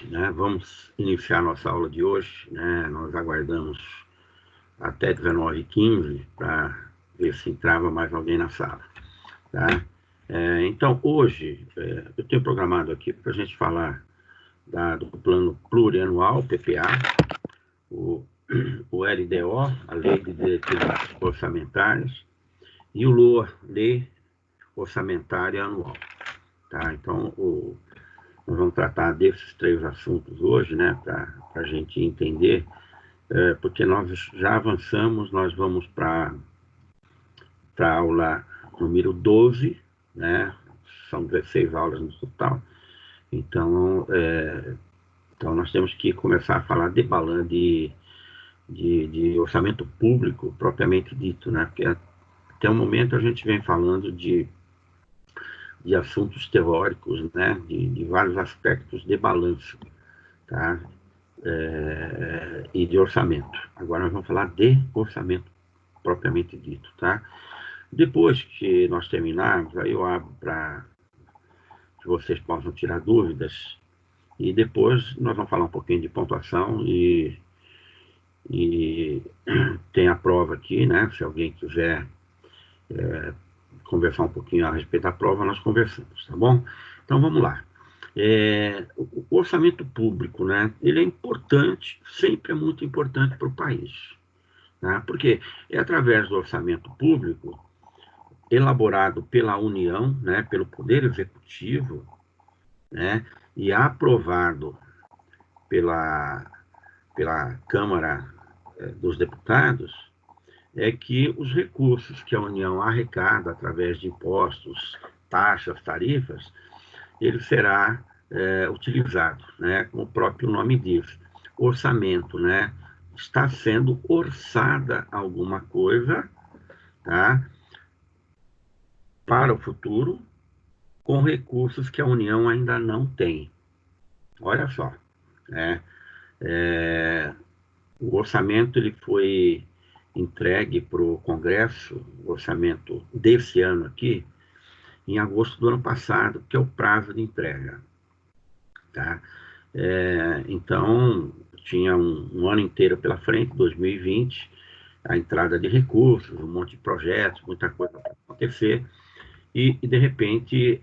noite, né? Vamos iniciar nossa aula de hoje, né? Nós aguardamos até 19h15 para ver se entrava mais alguém na sala, tá? Então, hoje, eu tenho programado aqui para a gente falar do Plano Plurianual, PPA, o LDO, a Lei de Diretrizes Orçamentárias, e o LOA, Lei Orçamentária Anual, tá? Então, nós vamos tratar desses três assuntos hoje, né, para a gente entender, porque nós já avançamos, nós vamos para a aula número 12, né, são 16 aulas no total, então nós temos que começar a falar de balanço, de orçamento público propriamente dito, né, porque até o momento a gente vem falando de assuntos teóricos, né, de vários aspectos de balanço, tá? E de orçamento. Agora nós vamos falar de orçamento propriamente dito, tá? Depois que nós terminarmos, aí eu abro para que vocês possam tirar dúvidas, e depois nós vamos falar um pouquinho de pontuação e tem a prova aqui, né? Se alguém quiser conversar um pouquinho a respeito da prova, nós conversamos, tá bom? Então vamos lá. O orçamento público, né? Ele é importante, sempre é muito importante para o país, né? Porque é através do orçamento público elaborado pela União, né? Pelo Poder Executivo, né? E aprovado pela Câmara dos Deputados, é que os recursos que a União arrecada através de impostos, taxas, tarifas, ele será utilizado, né? Como o próprio nome diz, orçamento, né? Está sendo orçada alguma coisa, tá? Para o futuro, com recursos que a União ainda não tem. Olha só, né? O orçamento ele foi entregue para o Congresso, o orçamento desse ano aqui, em agosto do ano passado, que é o prazo de entrega, tá? Então, tinha um ano inteiro pela frente, 2020, a entrada de recursos, um monte de projetos, muita coisa para acontecer, e de repente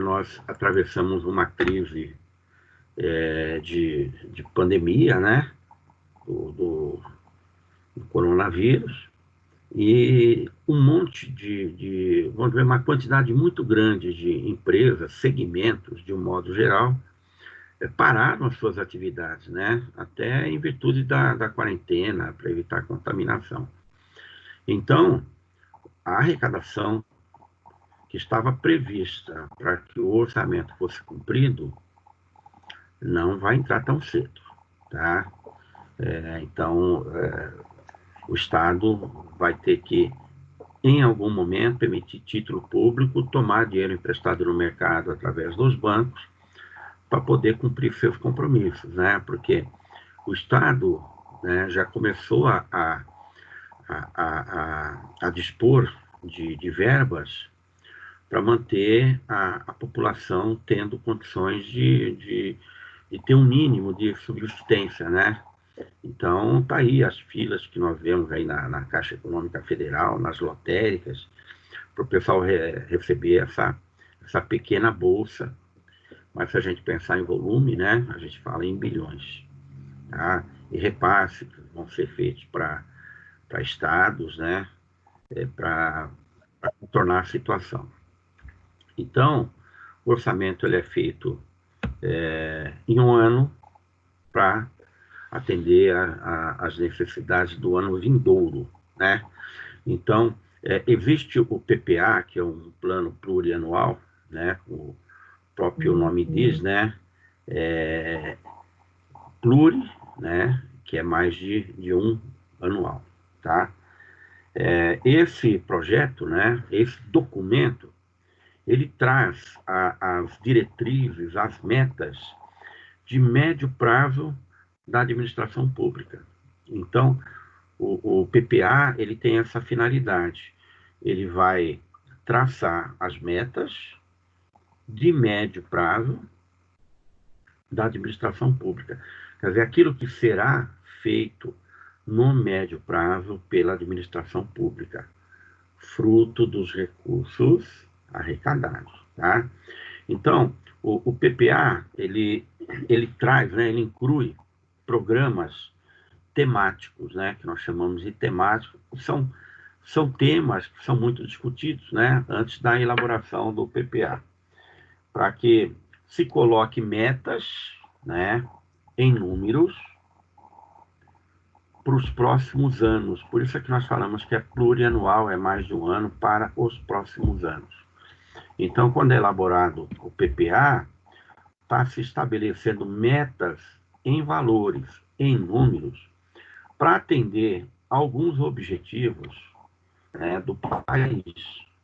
nós atravessamos uma crise de pandemia, né, do coronavírus, e um monte vamos ver, uma quantidade muito grande de empresas, segmentos, de um modo geral, pararam as suas atividades, né? Até em virtude da quarentena, para evitar contaminação. Então, a arrecadação que estava prevista para que o orçamento fosse cumprido não vai entrar tão cedo, tá? Então, o Estado vai ter que, em algum momento, emitir título público, tomar dinheiro emprestado no mercado através dos bancos, para poder cumprir seus compromissos, né? Porque o Estado, né, já começou a dispor de verbas para manter a população tendo condições de ter um mínimo de subsistência, né? Então, tá aí as filas que nós vemos aí na Caixa Econômica Federal, nas lotéricas, para o pessoal receber essa pequena bolsa. Mas se a gente pensar em volume, né, a gente fala em bilhões, tá? E repasses vão ser feitos para estados, né, para contornar a situação. Então, o orçamento ele é feito em um ano para atender às necessidades do ano vindouro, né? Então, existe o PPA, que é um plano plurianual, né? O próprio nome diz, né? Pluri, né? Que é mais de um anual, tá? Esse projeto, né? Esse documento, ele traz as diretrizes, as metas de médio prazo da administração pública. Então, o PPA ele tem essa finalidade. Ele vai traçar as metas de médio prazo da administração pública. Quer dizer, aquilo que será feito no médio prazo pela administração pública, fruto dos recursos arrecadados, tá? Então, o PPA, ele traz, né, ele inclui programas temáticos, né, que nós chamamos de temáticos, são temas que são muito discutidos, né, antes da elaboração do PPA, para que se coloque metas, né, em números para os próximos anos. Por isso é que nós falamos que é plurianual, é mais de um ano para os próximos anos. Então, quando é elaborado o PPA, está se estabelecendo metas em valores, em números, para atender alguns objetivos, né, do país.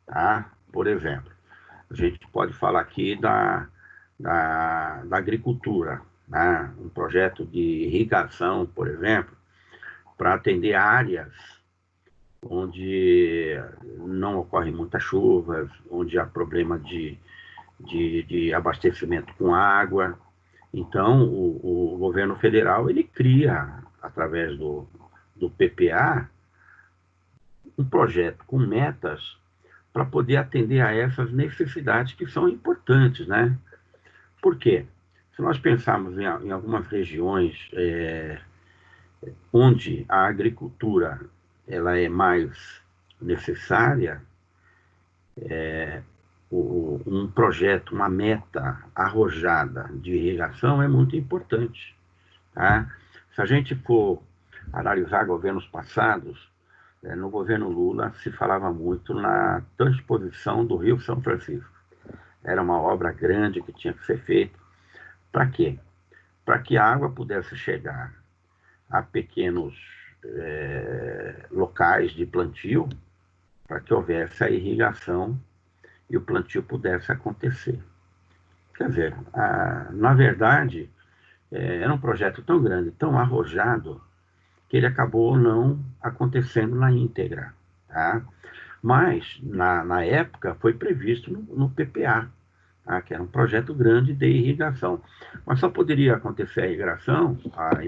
Tá? Por exemplo, a gente pode falar aqui da agricultura, né? Um projeto de irrigação, por exemplo, para atender áreas onde não ocorrem muitas chuvas, onde há problema de abastecimento com água. Então, o governo federal ele cria, através do PPA, um projeto com metas para poder atender a essas necessidades que são importantes, né? Por quê? Se nós pensarmos em algumas regiões onde a agricultura ela é mais necessária, um projeto, uma meta arrojada de irrigação é muito importante. Tá? Se a gente for analisar governos passados, no governo Lula se falava muito na transposição do Rio São Francisco. Era uma obra grande que tinha que ser feita. Para quê? Para que a água pudesse chegar a pequenos locais de plantio, para que houvesse a irrigação e o plantio pudesse acontecer. Quer dizer, na verdade, era um projeto tão grande, tão arrojado, que ele acabou não acontecendo na íntegra. Tá? Mas, na época, foi previsto no PPA, tá? Que era um projeto grande de irrigação. Mas só poderia acontecer a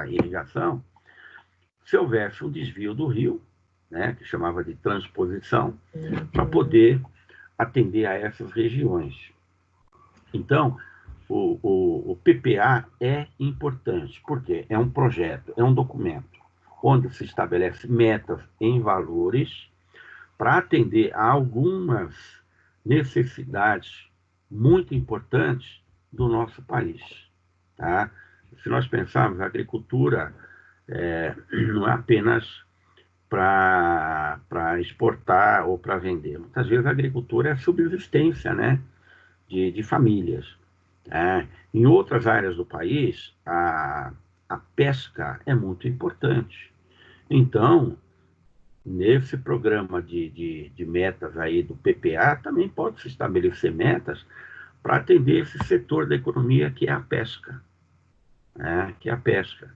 irrigação se houvesse um desvio do rio, né, que chamava de transposição, para poder atender a essas regiões. Então, o PPA é importante, porque é um projeto, é um documento, onde se estabelece metas em valores para atender a algumas necessidades muito importantes do nosso país. Tá? Se nós pensarmos, a agricultura não é apenas para exportar ou para vender. Muitas vezes a agricultura é subsistência, né, de famílias. Em outras áreas do país, a pesca é muito importante. Então, nesse programa de metas aí do PPA, também pode-se estabelecer metas para atender esse setor da economia que é a pesca. Que é a pesca.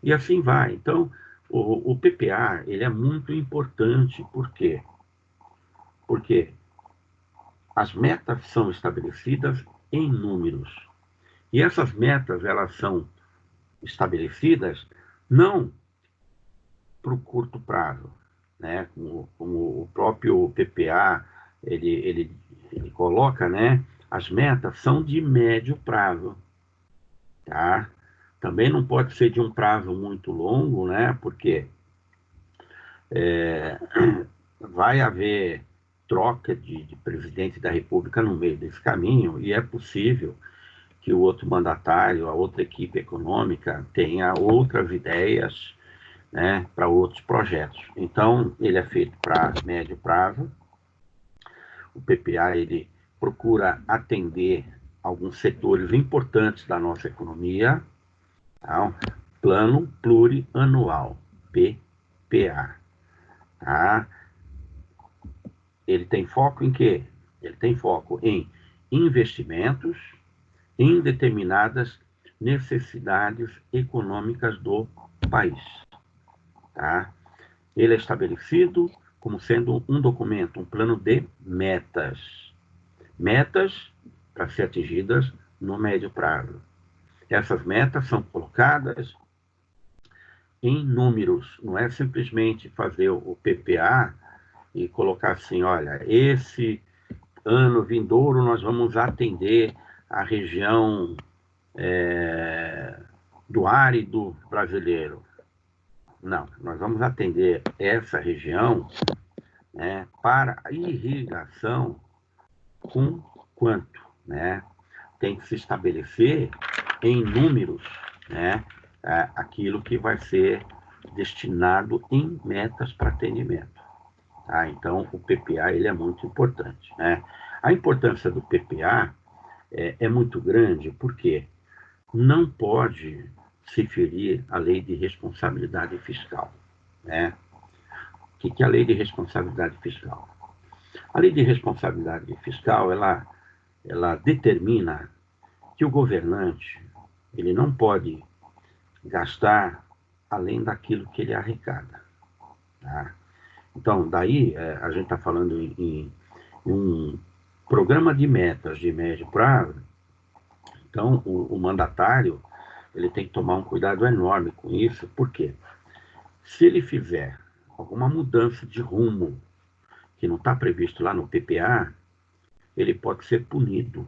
E assim vai. Então, o PPA ele é muito importante. Por quê? Porque as metas são estabelecidas em números. E essas metas elas são estabelecidas não para o curto prazo, né? Como o próprio PPA ele coloca, né? As metas são de médio prazo, tá? Também não pode ser de um prazo muito longo, né? Porque vai haver troca de presidente da República no meio desse caminho e é possível que o outro mandatário, a outra equipe econômica tenha outras ideias, né, para outros projetos. Então, ele é feito para médio prazo. O PPA ele procura atender alguns setores importantes da nossa economia. Tá? Plano Plurianual, PPA. Tá? Ele tem foco em quê? Ele tem foco em investimentos em determinadas necessidades econômicas do país. Tá? Ele é estabelecido como sendo um documento, um plano de metas. Metas para ser atingidas no médio prazo. Essas metas são colocadas em números, não é simplesmente fazer o PPA e colocar assim, olha, esse ano vindouro nós vamos atender a região do árido brasileiro. Não, nós vamos atender essa região, né, para irrigação com quanto, né? Tem que se estabelecer em números, né, aquilo que vai ser destinado em metas para atendimento. Tá? Então, o PPA ele é muito importante, né? A importância do PPA é muito grande porque não pode se ferir a lei de responsabilidade fiscal, né? O que é a lei de responsabilidade fiscal? A lei de responsabilidade fiscal, ela determina que o governante ele não pode gastar além daquilo que ele arrecada. Tá? Então, daí a gente está falando em um programa de metas de médio prazo. Então, o mandatário ele tem que tomar um cuidado enorme com isso, porque se ele fizer alguma mudança de rumo que não está previsto lá no PPA, ele pode ser punido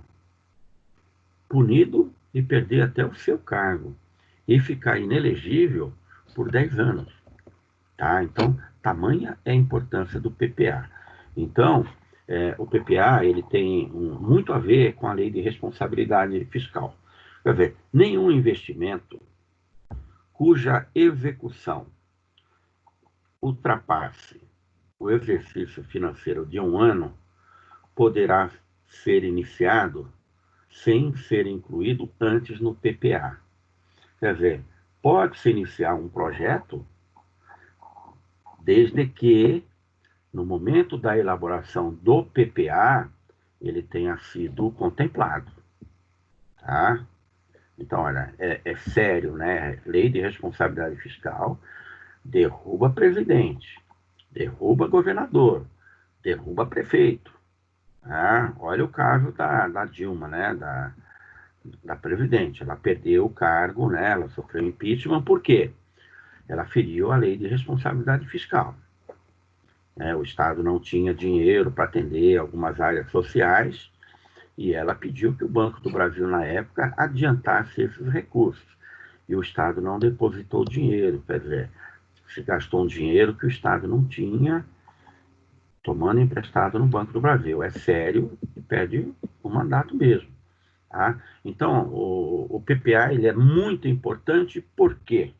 e perder até o seu cargo e ficar inelegível por 10 anos. Tá? Então, tamanha é a importância do PPA. Então, o PPA ele tem muito a ver com a lei de responsabilidade fiscal. Quer dizer, nenhum investimento cuja execução ultrapasse o exercício financeiro de um ano poderá ser iniciado sem ser incluído antes no PPA. Quer dizer, pode-se iniciar um projeto desde que, no momento da elaboração do PPA, ele tenha sido contemplado. Tá? Então, olha, é sério, né? Lei de responsabilidade fiscal derruba presidente, derruba governador, derruba prefeito. Tá? Olha o caso da Dilma, né? Da presidente. Ela perdeu o cargo, né? Ela sofreu impeachment, por quê? Ela feriu a lei de responsabilidade fiscal. O Estado não tinha dinheiro para atender algumas áreas sociais e ela pediu que o Banco do Brasil, na época, adiantasse esses recursos. E o Estado não depositou dinheiro, quer dizer, se gastou um dinheiro que o Estado não tinha, tomando emprestado no Banco do Brasil. É sério e perde o mandato mesmo. Tá? Então, o PPA ele é muito importante, por quê?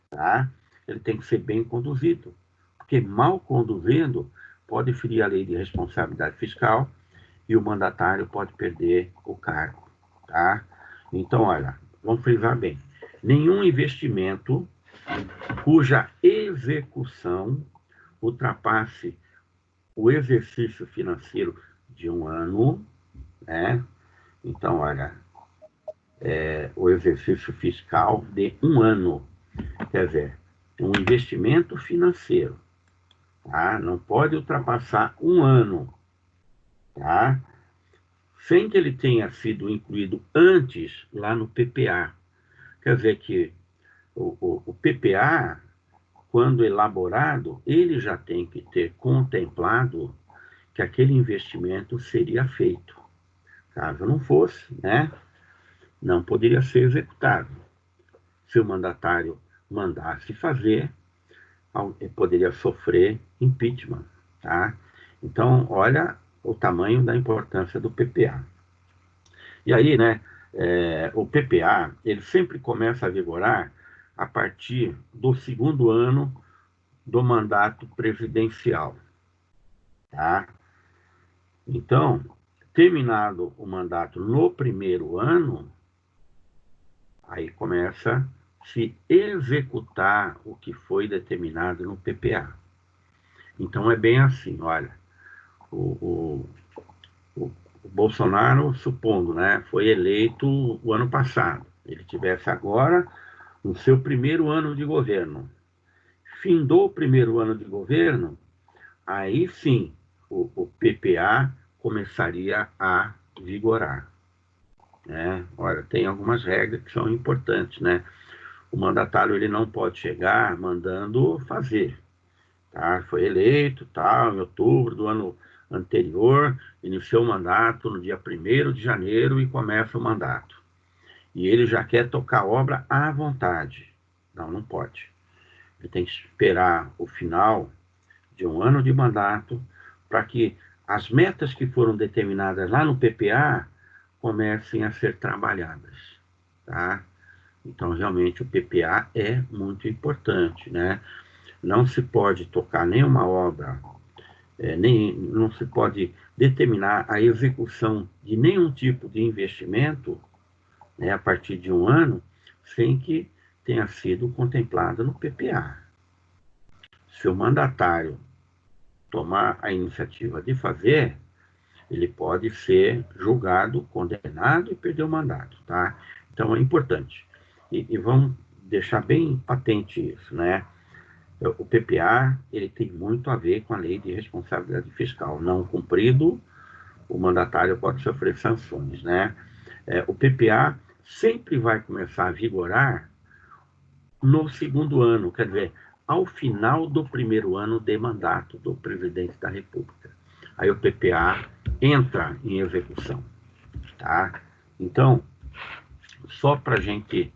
Tá? Ele tem que ser bem conduzido, porque mal conduzindo pode ferir a lei de responsabilidade fiscal e o mandatário pode perder o cargo. Tá? Então, olha, vamos frisar bem. Nenhum investimento cuja execução ultrapasse o exercício financeiro de um ano, né? Então, olha, o exercício fiscal de um ano, quer dizer, um investimento financeiro, tá? Não pode ultrapassar um ano, tá? Sem que ele tenha sido incluído antes lá no PPA. Quer dizer que o PPA, quando elaborado, ele já tem que ter contemplado que aquele investimento seria feito. Caso não fosse, né, não poderia ser executado. Se o mandatário mandasse fazer, poderia sofrer impeachment. Tá? Então, olha o tamanho da importância do PPA. E aí, né, o PPA, ele sempre começa a vigorar a partir do segundo ano do mandato presidencial. Tá? Então, terminado o mandato no primeiro ano, aí começa a se executar o que foi determinado no PPA. Então é bem assim, olha, o Bolsonaro, supondo, né, foi eleito o ano passado, ele tivesse agora no seu primeiro ano de governo. Findou o primeiro ano de governo, aí sim o PPA começaria a vigorar. né? Olha, tem algumas regras que são importantes, né? O mandatário ele não pode chegar mandando fazer, tá? Foi eleito, tal, em outubro do ano anterior, iniciou o mandato no dia 1º de janeiro e começa o mandato. E ele já quer tocar a obra à vontade. Não, não pode. Ele tem que esperar o final de um ano de mandato para que as metas que foram determinadas lá no PPA comecem a ser trabalhadas, tá? Então, realmente, o PPA é muito importante, né? Não se pode tocar nenhuma obra, não se pode determinar a execução de nenhum tipo de investimento, né, a partir de um ano, sem que tenha sido contemplado no PPA. Se o mandatário tomar a iniciativa de fazer, ele pode ser julgado, condenado e perder o mandato, tá? Então é importante. E vamos deixar bem patente isso, né? O PPA, ele tem muito a ver com a lei de responsabilidade fiscal. Não cumprido, o mandatário pode sofrer sanções, né? O PPA sempre vai começar a vigorar no segundo ano, quer dizer, ao final do primeiro ano de mandato do presidente da República. Aí o PPA entra em execução, tá? Então, só para a gente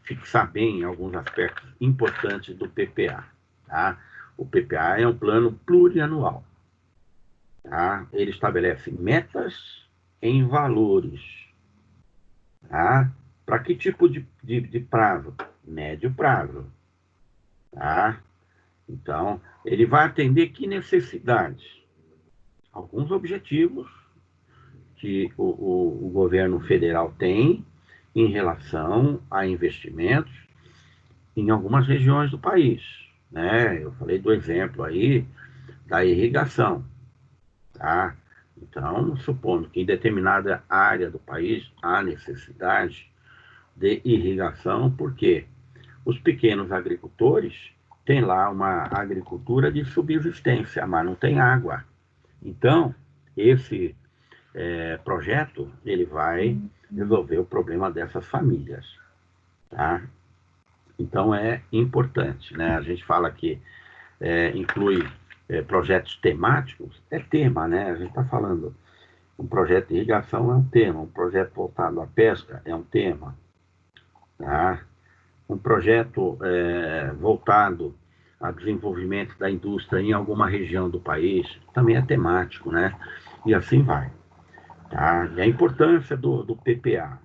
fixar bem alguns aspectos importantes do PPA, tá? O PPA é um plano plurianual, tá? Ele estabelece metas em valores, tá? Para que tipo de prazo? Médio prazo, tá? Então, ele vai atender que necessidades? Alguns objetivos que o governo federal tem em relação a investimentos em algumas regiões do país, né? Eu falei do exemplo aí da irrigação, tá? Então, supondo que em determinada área do país há necessidade de irrigação, porque os pequenos agricultores têm lá uma agricultura de subsistência, mas não tem água. Então, esse projeto, ele vai resolver o problema dessas famílias, tá? Então, é importante, né? A gente fala que inclui projetos temáticos, é tema, né? A gente está falando, um projeto de irrigação é um tema, um projeto voltado à pesca é um tema, tá? Um projeto voltado ao desenvolvimento da indústria em alguma região do país também é temático, né? E assim vai. Tá? E a importância do PPA,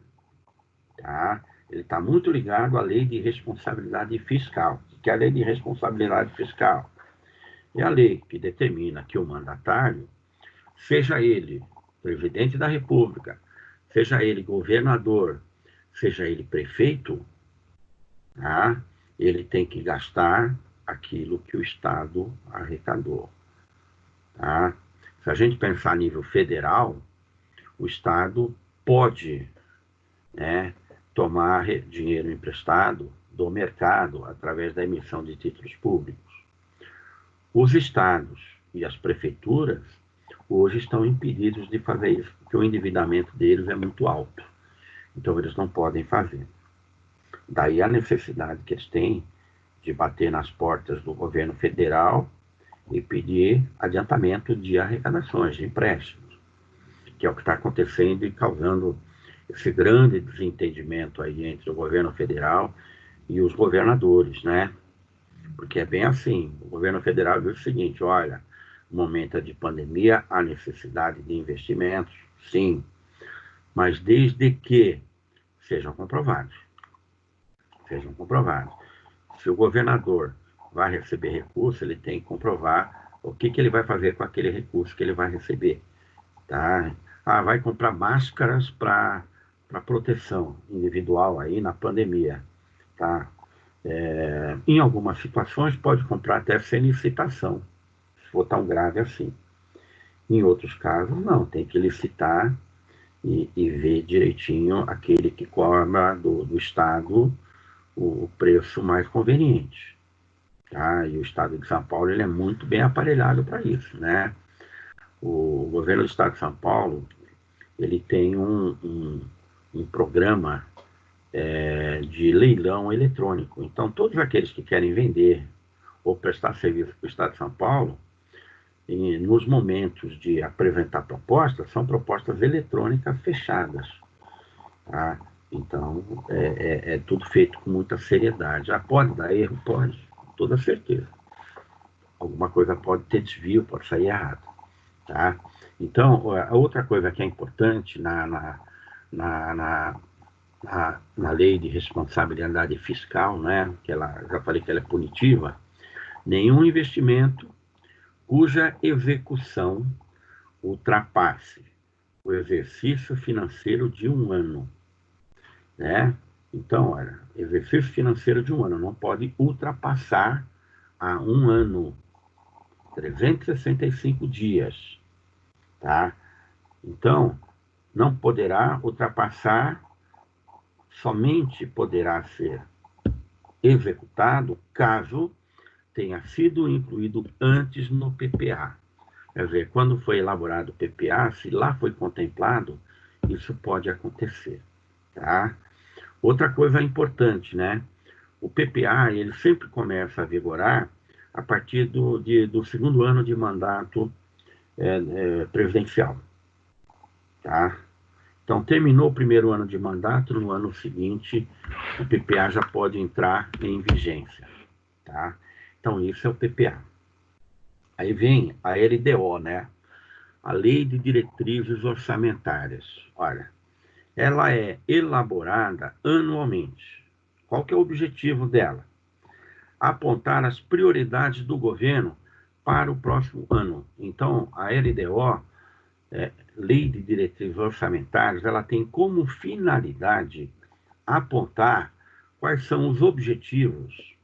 tá? Ele está muito ligado à lei de responsabilidade fiscal. Que é a lei de responsabilidade fiscal é a lei que determina que o mandatário, seja ele presidente da República, seja ele governador, seja ele prefeito, tá? Ele tem que gastar aquilo que o Estado arrecadou. Tá? Se a gente pensar a nível federal, o Estado pode, né, tomar dinheiro emprestado do mercado através da emissão de títulos públicos. Os estados e as prefeituras hoje estão impedidos de fazer isso, porque o endividamento deles é muito alto. Então, eles não podem fazer. Daí a necessidade que eles têm de bater nas portas do governo federal e pedir adiantamento de arrecadações, de empréstimos, que é o que está acontecendo e causando esse grande desentendimento aí entre o governo federal e os governadores, né? Porque é bem assim, o governo federal diz o seguinte, olha, no momento de pandemia, há necessidade de investimentos, sim, mas desde que sejam comprovados. Sejam comprovados. Se o governador vai receber recurso, ele tem que comprovar o que ele vai fazer com aquele recurso que ele vai receber. Tá? Vai comprar máscaras para proteção individual aí na pandemia. Tá? Em algumas situações pode comprar até sem licitação, se for tão grave assim. Em outros casos, não, tem que licitar e ver direitinho aquele que cobra do Estado o preço mais conveniente. Tá? E o Estado de São Paulo ele é muito bem aparelhado para isso, né? O governo do Estado de São Paulo ele tem um programa de leilão eletrônico. Então, todos aqueles que querem vender ou prestar serviço para o Estado de São Paulo, nos momentos de apresentar propostas, são propostas eletrônicas fechadas. Tá? Então, é tudo feito com muita seriedade. Pode dar erro? Pode, com toda certeza. Alguma coisa pode ter desvio, pode sair errado. Tá? Então, a outra coisa que é importante na lei de responsabilidade fiscal, né, que já falei que ela é punitiva, nenhum investimento cuja execução ultrapasse o exercício financeiro de um ano. Né? Então, olha, exercício financeiro de um ano não pode ultrapassar a um ano, 365 dias. Tá? Então, não poderá ultrapassar, somente poderá ser executado caso tenha sido incluído antes no PPA. Quer dizer, quando foi elaborado o PPA, se lá foi contemplado, isso pode acontecer. Tá? Outra coisa importante, né? O PPA, ele sempre começa a vigorar a partir do segundo ano de mandato presidencial. Tá? Então, terminou o primeiro ano de mandato, no ano seguinte, o PPA já pode entrar em vigência. Tá? Então, isso é o PPA. Aí vem a LDO, né? A Lei de Diretrizes Orçamentárias. Olha, ela é elaborada anualmente. Qual que é o objetivo dela? Apontar as prioridades do governo para o próximo ano. Então, a LDO, Lei de Diretrizes Orçamentárias, ela tem como finalidade apontar quais são os objetivos,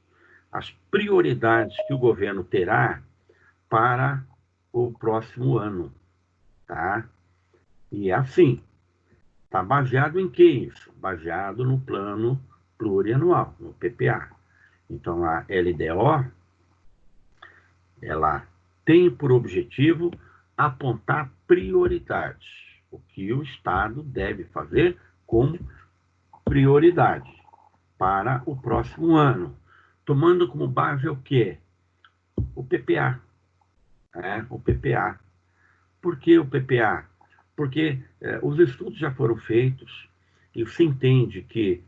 as prioridades que o governo terá para o próximo ano. Tá? E assim, está baseado em que isso? Baseado no plano plurianual, no PPA. Então, a LDO, ela tem por objetivo apontar prioridades, o que o Estado deve fazer como prioridade para o próximo ano, tomando como base o quê? O PPA. O PPA. Por que o PPA? Porque os estudos já foram feitos e se entende que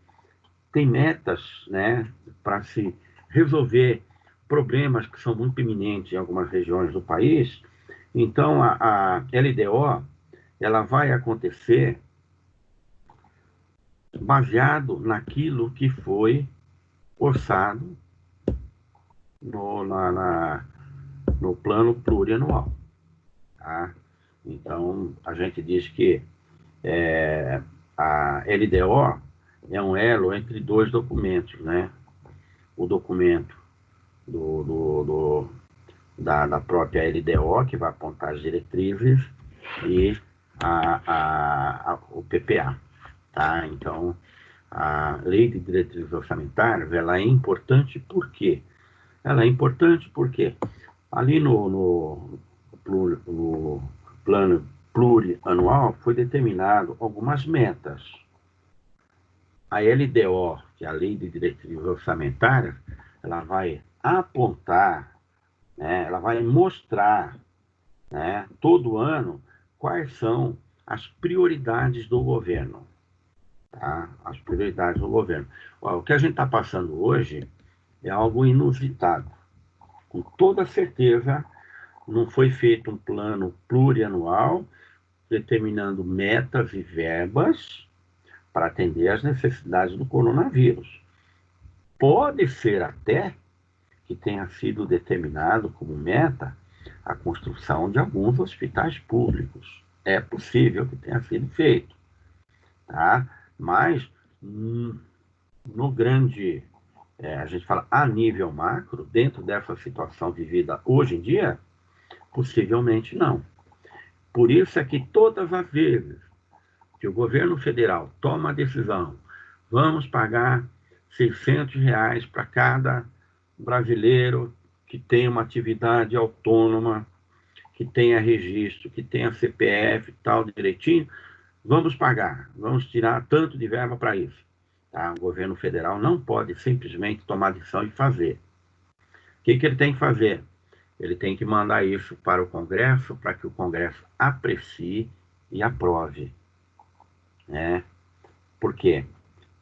tem metas, né, para se resolver problemas que são muito iminentes em algumas regiões do país. Então, a LDO, ela vai acontecer baseado naquilo que foi orçado no plano plurianual. Tá? Então, a gente diz que a LDO é um elo entre dois documentos, né? O documento da própria LDO, que vai apontar as diretrizes, e o PPA. Tá? Então, a Lei de Diretrizes Orçamentárias, ela é importante por quê? Ela é importante porque ali no plano plurianual foi determinado algumas metas. A LDO, que é a Lei de Diretrizes Orçamentárias, ela vai apontar, né, ela vai mostrar, né, todo ano quais são as prioridades do governo. Tá? As prioridades do governo. O que a gente está passando hoje é algo inusitado. Com toda certeza, não foi feito um plano plurianual determinando metas e verbas para atender às necessidades do coronavírus. Pode ser até que tenha sido determinado como meta a construção de alguns hospitais públicos. É possível que tenha sido feito. Tá? Mas, no grande, a gente fala a nível macro, dentro dessa situação vivida hoje em dia, possivelmente não. Por isso é que todas as vezes que o governo federal toma a decisão, vamos pagar R$ 600 para cada brasileiro que tem uma atividade autônoma, que tenha registro, que tenha CPF e tal direitinho, vamos pagar, vamos tirar tanto de verba para isso. Tá? O governo federal não pode simplesmente tomar decisão e fazer. O que ele tem que fazer? Ele tem que mandar isso para o Congresso, para que o Congresso aprecie e aprove. Né? Por quê?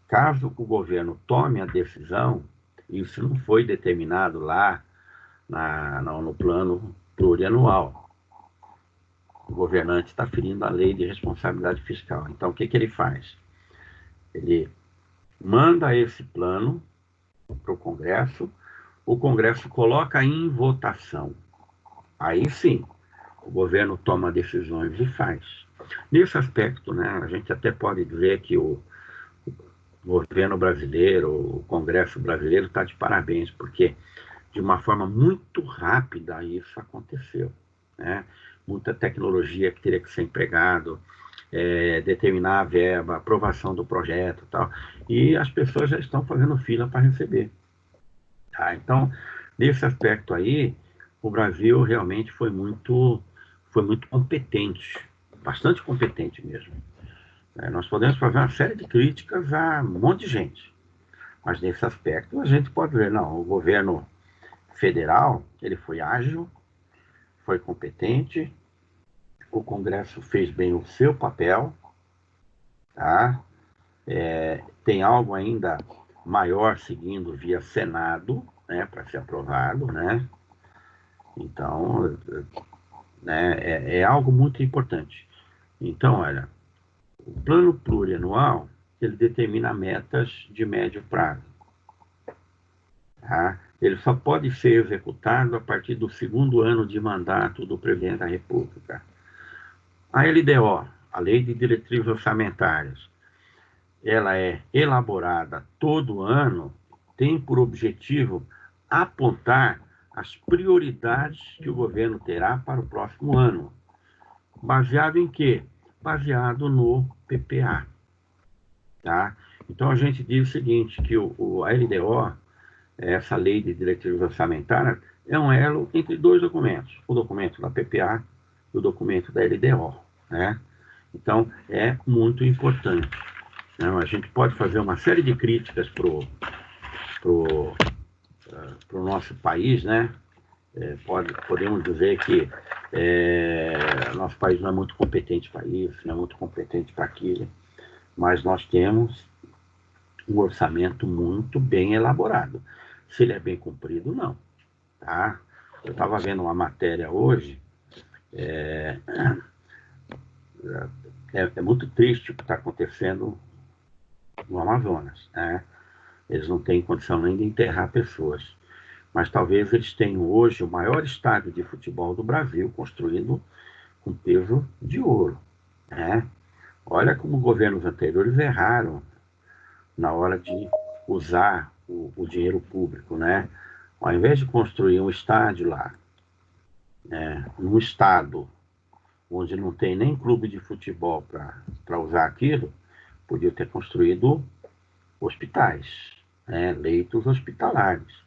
Caso o governo tome a decisão, isso não foi determinado lá no plano plurianual. O governante está ferindo a lei de responsabilidade fiscal. Então, o que ele faz? Ele manda esse plano para o Congresso coloca em votação. Aí sim, o governo toma decisões e faz. Nesse aspecto, né, a gente até pode dizer que o governo brasileiro, o Congresso brasileiro está de parabéns, porque de uma forma muito rápida isso aconteceu. Né? Muita tecnologia que teria que ser empregado, determinar a verba, aprovação do projeto e tal, e as pessoas já estão fazendo fila para receber. Tá? Então, nesse aspecto aí, o Brasil realmente foi muito competente, bastante competente mesmo. Nós podemos fazer uma série de críticas a um monte de gente, mas nesse aspecto a gente pode ver, não, o governo federal, ele foi ágil, foi competente, o Congresso fez bem o seu papel, tá? Tem algo ainda maior seguindo via Senado, né, para ser aprovado, né? Então, né, é algo muito importante. Então, olha, o plano plurianual, ele determina metas de médio prazo. Tá? Ele só pode ser executado a partir do segundo ano de mandato do presidente da República. A LDO, a Lei de Diretrizes Orçamentárias, ela é elaborada todo ano, tem por objetivo apontar as prioridades que o governo terá para o próximo ano. Baseado em quê? Baseado no PPA. Tá? Então, a gente diz o seguinte, que a LDO, essa Lei de Diretrizes Orçamentárias, é um elo entre dois documentos, o documento da PPA e o documento da LDO. Né? Então, é muito importante. Né? A gente pode fazer uma série de críticas para o nosso país, né? Podemos dizer que nosso país não é muito competente para isso, não é muito competente para aquilo, mas nós temos um orçamento muito bem elaborado. Se ele é bem cumprido, não. Tá? Eu estava vendo uma matéria hoje, é muito triste o que está acontecendo no Amazonas. Né? Eles não têm condição nem de enterrar pessoas. Mas talvez eles tenham hoje o maior estádio de futebol do Brasil, construído com peso de ouro. Né? Olha como governos anteriores erraram na hora de usar o dinheiro público. Né? Ao invés de construir um estádio lá, num estado onde não tem nem clube de futebol para usar aquilo, podia ter construído hospitais, leitos hospitalares,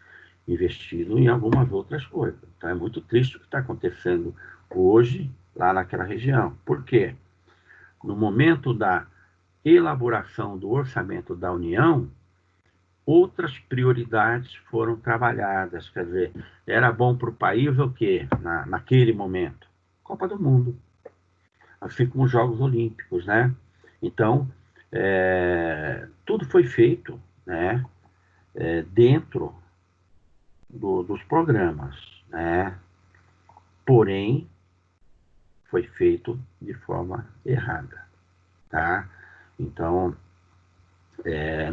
investido em algumas outras coisas. Então é muito triste o que está acontecendo hoje lá naquela região. Por quê? No momento da elaboração do orçamento da União, outras prioridades foram trabalhadas. Quer dizer, era bom para o país o quê? Naquele momento? Copa do Mundo. Assim como os Jogos Olímpicos, né? Então, tudo foi feito, né? Dentro dos programas, né? Porém, foi feito de forma errada, tá? Então,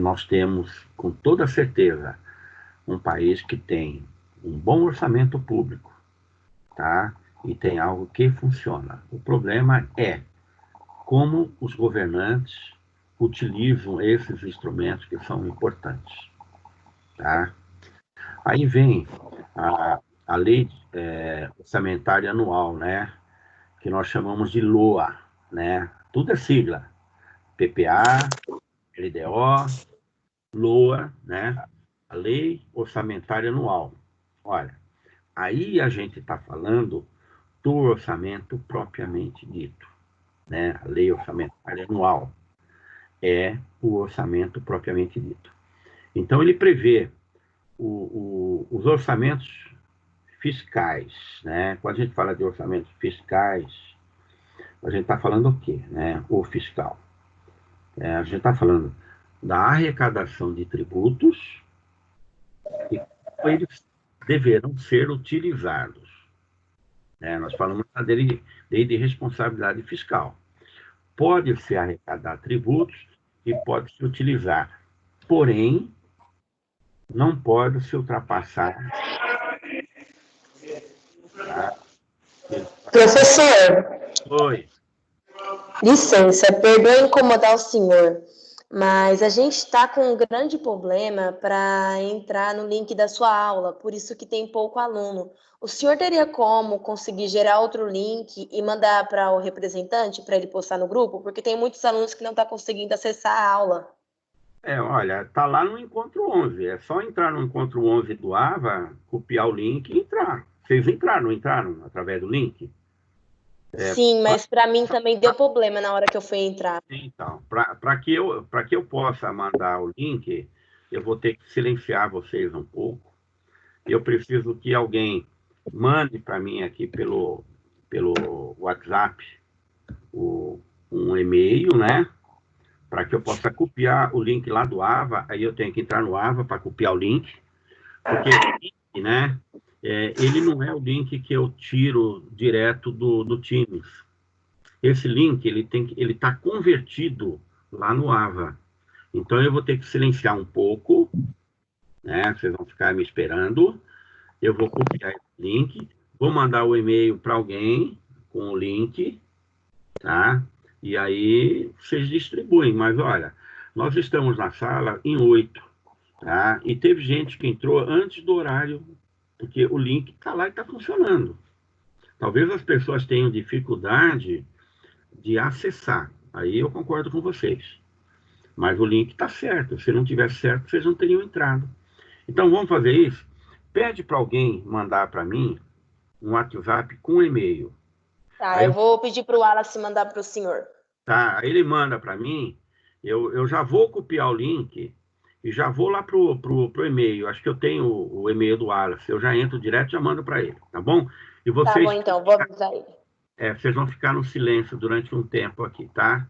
nós temos, com toda certeza, um país que tem um bom orçamento público, tá? E tem algo que funciona. O problema é como os governantes utilizam esses instrumentos que são importantes, tá? Aí vem a lei orçamentária anual, né? Que nós chamamos de LOA, né? Tudo é sigla. PPA, LDO, LOA, né? A Lei Orçamentária Anual. Olha, aí a gente está falando do orçamento propriamente dito, né, a lei orçamentária anual, é o orçamento propriamente dito. Então, ele prevê os orçamentos fiscais, né? Quando a gente fala de orçamentos fiscais, a gente está falando o quê, né? O fiscal. A gente está falando da arrecadação de tributos e como eles deverão ser utilizados. Nós falamos da lei de responsabilidade fiscal. Pode-se arrecadar tributos e pode-se utilizar, porém, não pode se ultrapassar. Tá? Professor, Oi. licença, perdoe incomodar o senhor, mas a gente está com um grande problema para entrar no link da sua aula, por isso que tem pouco aluno. O senhor teria como conseguir gerar outro link e mandar para o representante para ele postar no grupo? Porque tem muitos alunos que não estão conseguindo acessar a aula. Olha, tá lá no Encontro 11. É só entrar no Encontro 11 do AVA, copiar o link e entrar. Vocês entraram, não entraram através do link? Sim, mas para mim também deu problema na hora que eu fui entrar. Então, para que eu possa mandar o link, eu vou ter que silenciar vocês um pouco. Eu preciso que alguém mande para mim aqui pelo WhatsApp um e-mail, né? Para que eu possa copiar o link lá do AVA. Aí eu tenho que entrar no AVA para copiar o link, porque o link, né? Ele não é o link que eu tiro direto do Teams. Esse link ele está convertido lá no AVA. Então eu vou ter que silenciar um pouco, né? Vocês vão ficar me esperando. Eu vou copiar esse link, vou mandar o e-mail para alguém com o link, tá? E aí vocês distribuem. Mas olha, nós estamos na sala em 8, tá? E teve gente que entrou antes do horário, porque o link está lá e está funcionando. Talvez as pessoas tenham dificuldade de acessar. Aí eu concordo com vocês. Mas o link está certo. Se não tivesse certo, vocês não teriam entrado. Então vamos fazer isso. Pede para alguém mandar para mim um WhatsApp com e-mail. Tá, Aí, eu vou pedir para o Wallace mandar para o senhor. tá, aí ele manda para mim, eu já vou copiar o link e já vou lá pro e-mail. Acho que eu tenho o e-mail do Wallace. Eu já entro direto e já mando para ele, tá bom? E Tá bom, então, vou avisar ele. vocês vão ficar no silêncio durante um tempo aqui, tá?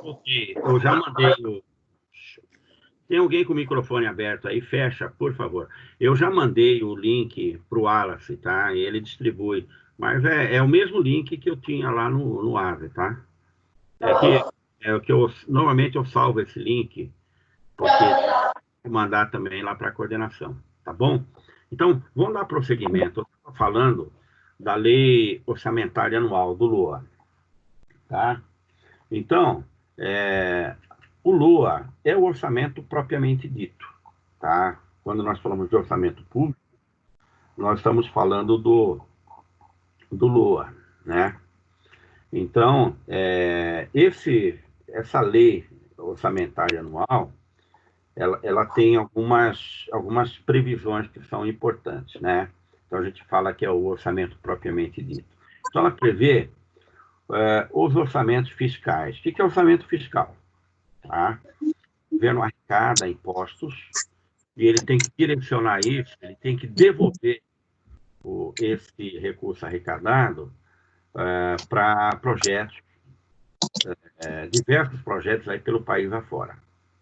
Ok, eu já mandei o... Tem alguém com o microfone aberto aí? Fecha, por favor. Eu já mandei o link para o Wallace, tá? E ele distribui. Mas é o mesmo link que eu tinha lá no Ave, tá? Normalmente eu salvo esse link, porque vou mandar também lá para a coordenação, tá bom? Então, vamos dar prosseguimento. Eu estou falando da Lei Orçamentária Anual do LOA, tá? Então, o LOA é o orçamento propriamente dito, tá? Quando nós falamos de orçamento público, nós estamos falando do LOA, né? Então, essa lei orçamentária anual, ela tem algumas previsões que são importantes, né? Então, a gente fala que é o orçamento propriamente dito. Então, ela prevê os orçamentos fiscais. O que é orçamento fiscal? Tá? O governo arrecada impostos e ele tem que direcionar isso, ele tem que devolver esse recurso arrecadado para projetos, diversos projetos aí pelo país afora,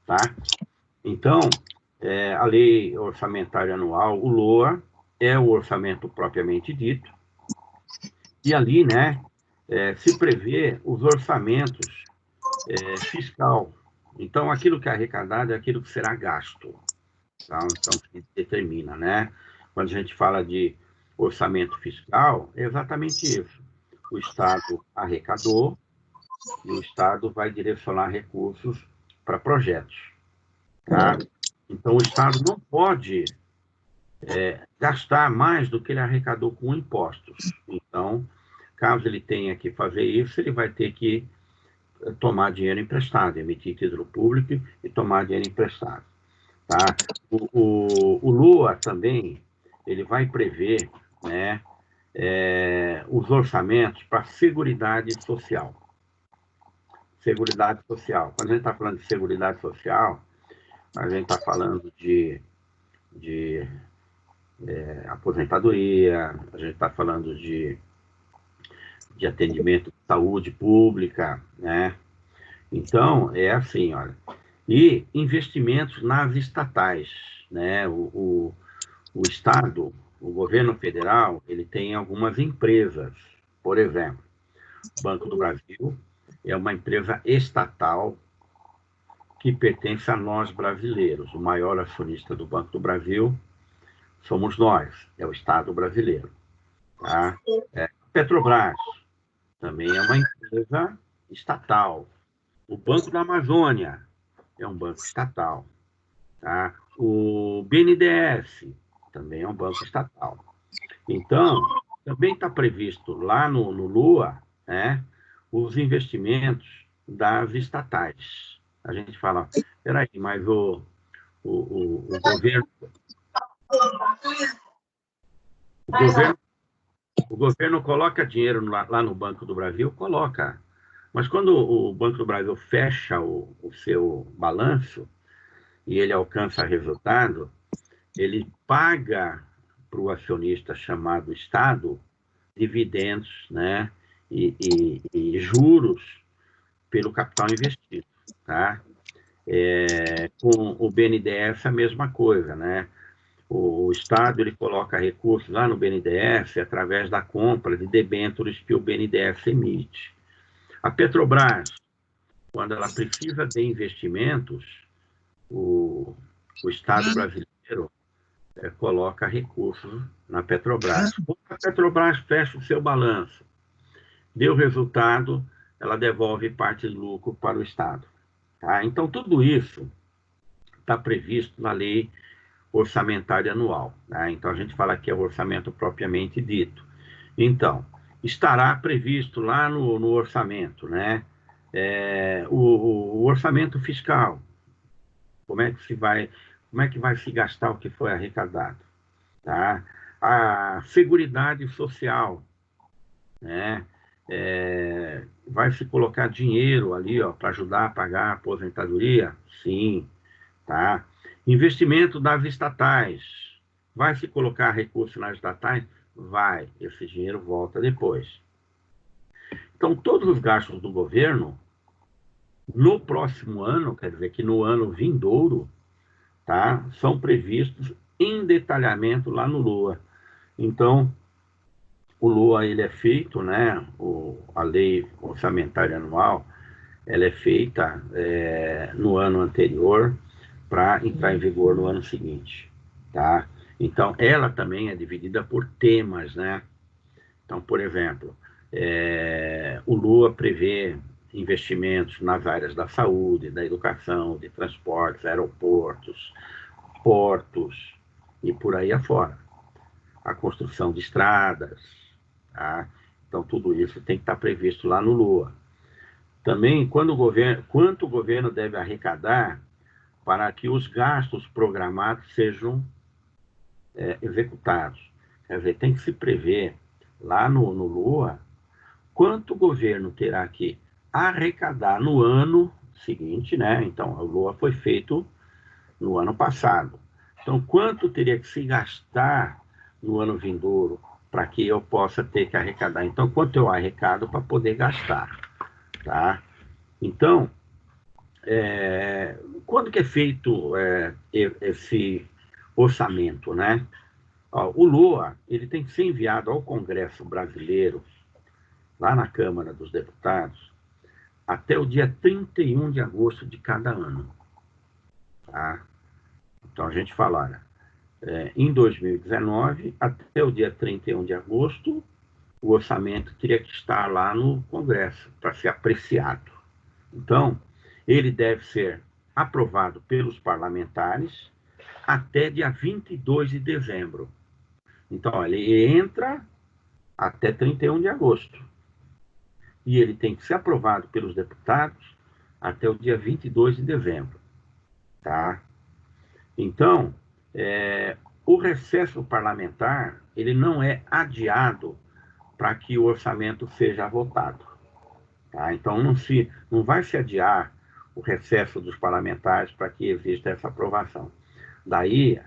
tá? Então, a lei orçamentária anual, o LOA, é o orçamento propriamente dito, e ali, né, se prevê os orçamentos fiscal. Então, aquilo que é arrecadado é aquilo que será gasto, tá? Então, se determina, né? Quando a gente fala de orçamento fiscal, é exatamente isso. O Estado arrecadou e o Estado vai direcionar recursos para projetos, tá? Então, o Estado não pode gastar mais do que ele arrecadou com impostos. Então, caso ele tenha que fazer isso, ele vai ter que tomar dinheiro emprestado, emitir título público e tomar dinheiro emprestado. Tá? O LOA também, ele vai prever, né, os orçamentos para Seguridade Social. Seguridade Social. Quando a gente está falando de Seguridade Social, a gente está falando de aposentadoria, a gente está falando de atendimento de saúde pública, né? Então, é assim, olha. E investimentos nas estatais, né? O Estado, o governo federal, ele tem algumas empresas. Por exemplo, o Banco do Brasil é uma empresa estatal que pertence a nós brasileiros. O maior acionista do Banco do Brasil somos nós, é o Estado brasileiro. Tá? A Petrobras também é uma empresa estatal. O Banco da Amazônia é um banco estatal. Tá? O BNDES também é um banco estatal. Então, também está previsto lá no LOA, né, os investimentos das estatais. A gente fala, peraí, mas o governo, o governo coloca dinheiro lá no Banco do Brasil? Coloca. Mas quando o Banco do Brasil fecha o seu balanço e ele alcança resultado, ele paga para o acionista chamado Estado dividendos, né, e juros pelo capital investido, tá? Com o BNDES a mesma coisa, né? O Estado ele coloca recursos lá no BNDES através da compra de debêntures que o BNDES emite. A Petrobras, quando ela precisa de investimentos, o Estado brasileiro coloca recursos na Petrobras. Quando a Petrobras fecha o seu balanço, deu resultado, ela devolve parte do lucro para o Estado. Tá? Então, tudo isso está previsto na lei orçamentária anual. Tá? Então, a gente fala que é o orçamento propriamente dito. Então, estará previsto lá no orçamento, né? O orçamento fiscal. Como é que vai se gastar o que foi arrecadado? Tá? A Seguridade Social, né? Vai se colocar dinheiro ali, ó, para ajudar a pagar a aposentadoria? Sim, tá? Investimento das estatais. Vai se colocar recurso nas estatais? Vai. Esse dinheiro volta depois. Então, todos os gastos do governo, No próximo ano, quer dizer que no ano vindouro, tá, são previstos em detalhamento lá no LOA. Então, o LOA ele é feito, né, a lei orçamentária anual, ela é feita no ano anterior para entrar em vigor no ano seguinte, tá? Então, ela também é dividida por temas, né? Então, por exemplo, o LOA prevê investimentos nas áreas da saúde, da educação, de transportes, aeroportos, portos e por aí afora. A construção de estradas, tá? Então, tudo isso tem que estar previsto lá no LOA. Também, quanto o governo deve arrecadar para que os gastos programados sejam executados. Quer dizer, tem que se prever lá no LOA quanto o governo terá que arrecadar no ano seguinte, né? Então, o LOA foi feito no ano passado. Então, quanto teria que se gastar no ano vindouro para que eu possa ter que arrecadar? Então, quanto eu arrecado para poder gastar, tá? Então, quando que é feito esse orçamento, né? O LOA ele tem que ser enviado ao Congresso Brasileiro, lá na Câmara dos Deputados, até o dia 31 de agosto de cada ano. Tá? Então, a gente fala, olha, em 2019, até o dia 31 de agosto, o orçamento teria que estar lá no Congresso para ser apreciado. Então, ele deve ser aprovado pelos parlamentares até dia 22 de dezembro. Então, ele entra até 31 de agosto. E ele tem que ser aprovado pelos deputados até o dia 22 de dezembro. Tá? Então, o recesso parlamentar ele não é adiado para que o orçamento seja votado. Tá? Então, não vai se adiar o recesso dos parlamentares para que exista essa aprovação. Daí,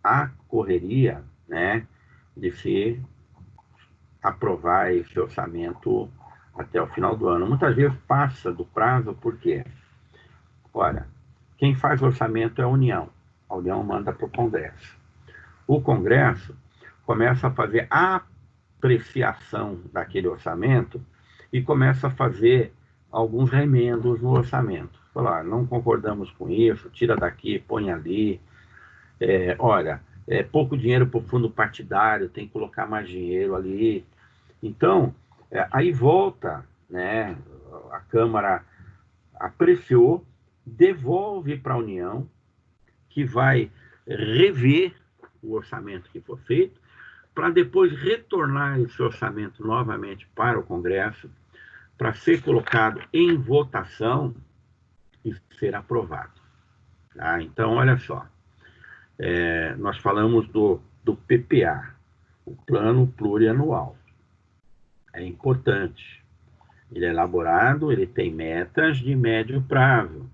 a correria, né, de se aprovar esse orçamento até o final do ano. Muitas vezes passa do prazo, por quê? Olha, quem faz orçamento é a União. A União manda para o Congresso. O Congresso começa a fazer a apreciação daquele orçamento e começa a fazer alguns remendos no orçamento. Falar, não concordamos com isso, tira daqui, põe ali. Olha, pouco dinheiro para o fundo partidário, tem que colocar mais dinheiro ali. Então, aí volta, né? A Câmara apreciou, devolve para a União, que vai rever o orçamento que for feito, para depois retornar esse orçamento novamente para o Congresso, para ser colocado em votação e ser aprovado. Tá? Então, olha só, nós falamos do PPA, o Plano Plurianual. É importante. Ele é elaborado, ele tem metas de médio prazo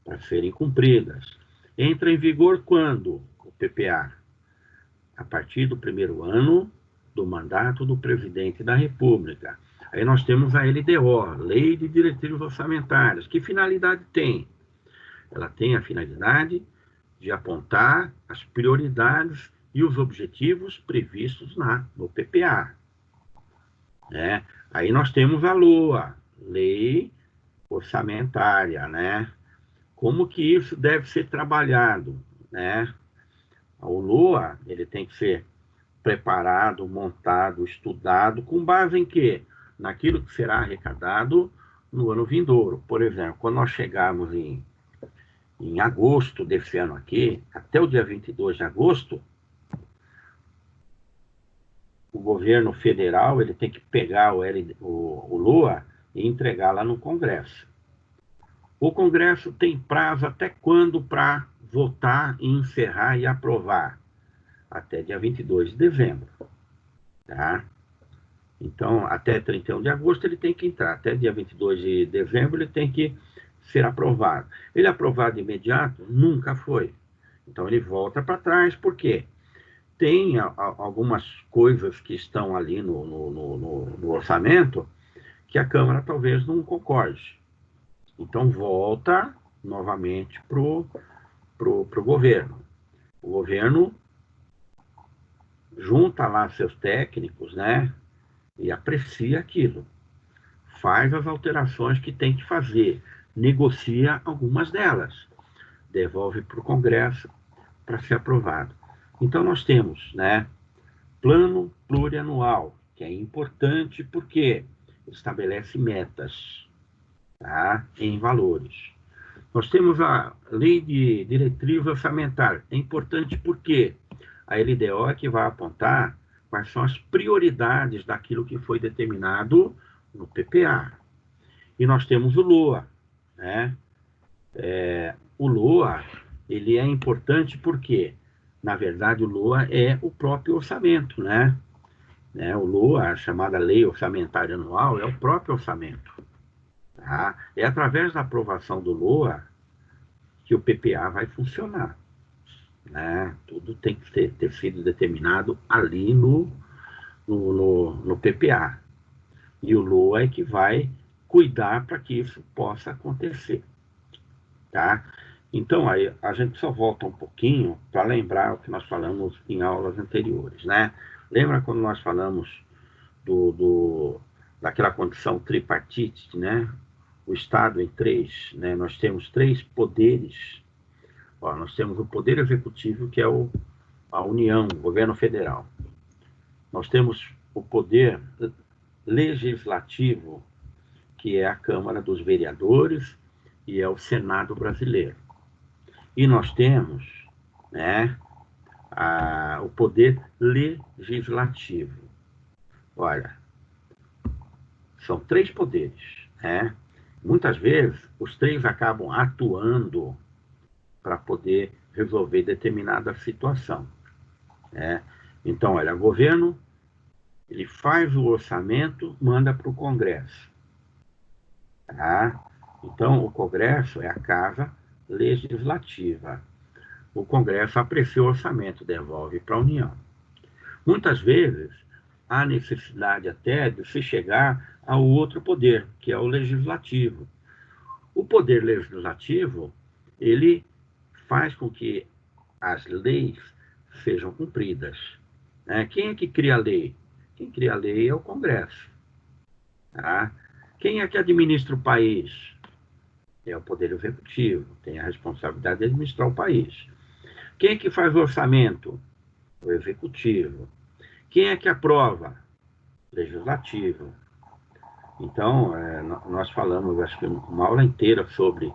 para serem cumpridas. Entra em vigor quando o PPA? A partir do primeiro ano do mandato do presidente da República. Aí nós temos a LDO, Lei de Diretrizes Orçamentárias. Que finalidade tem? Ela tem a finalidade de apontar as prioridades e os objetivos previstos no PPA. Né? Aí nós temos a LOA, Lei Orçamentária, né? Como que isso deve ser trabalhado, né? O LOA, ele tem que ser preparado, montado, estudado, com base em quê? Naquilo que será arrecadado no ano vindouro. Por exemplo, quando nós chegarmos em agosto desse ano aqui, até o dia 22 de agosto, o governo federal ele tem que pegar o LOA e entregar lá no Congresso. O Congresso tem prazo até quando para votar, encerrar e aprovar? Até dia 22 de dezembro. Tá? Então, até 31 de agosto ele tem que entrar. Até dia 22 de dezembro ele tem que ser aprovado. Ele é aprovado de imediato? Nunca foi. Então, ele volta para trás. Por quê? Tem algumas coisas que estão ali no orçamento que a Câmara talvez não concorde. Então, volta novamente para o governo. O governo junta lá seus técnicos, né? E aprecia aquilo. Faz as alterações que tem que fazer. Negocia algumas delas. Devolve para o Congresso para ser aprovado. Então, nós temos, né? Plano plurianual, que é importante porque estabelece metas, tá? Em valores. Nós temos a Lei de Diretriz Orçamentária. É importante porque a LDO é que vai apontar quais são as prioridades daquilo que foi determinado no PPA. E nós temos o LOA, né? O LOA, ele é importante porque, na verdade, o LOA é o próprio orçamento, né? O LOA, a chamada Lei Orçamentária Anual, é o próprio orçamento. Tá? É através da aprovação do LOA que o PPA vai funcionar. Né? Tudo tem que ter sido determinado ali no PPA. E o LOA é que vai cuidar para que isso possa acontecer. Tá? Então, aí a gente só volta um pouquinho para lembrar o que nós falamos em aulas anteriores. Né? Lembra quando nós falamos daquela condição tripartite, né? O Estado em três, né? Nós temos três poderes. Nós temos o Poder Executivo, que é a União, o Governo Federal. Nós temos o Poder Legislativo, que é a Câmara dos Vereadores e é o Senado brasileiro. E nós temos, né, o Poder Legislativo. Olha, são três poderes, né? Muitas vezes, os três acabam atuando para poder resolver determinada situação. Né? Então, olha, o governo, ele faz o orçamento, manda para o Congresso. Tá? Então, o Congresso é a casa legislativa. O Congresso aprecia o orçamento, devolve para a União. Muitas vezes, há necessidade até de se chegar ao outro poder, que é o legislativo. O poder legislativo, ele faz com que as leis sejam cumpridas. Né? Quem é que cria a lei? Quem cria a lei é o Congresso. Tá? Quem é que administra o país? É o Poder Executivo, tem a responsabilidade de administrar o país. Quem é que faz o orçamento? O Executivo. Quem é que aprova? Legislativo. Então, nós falamos, acho que uma aula inteira sobre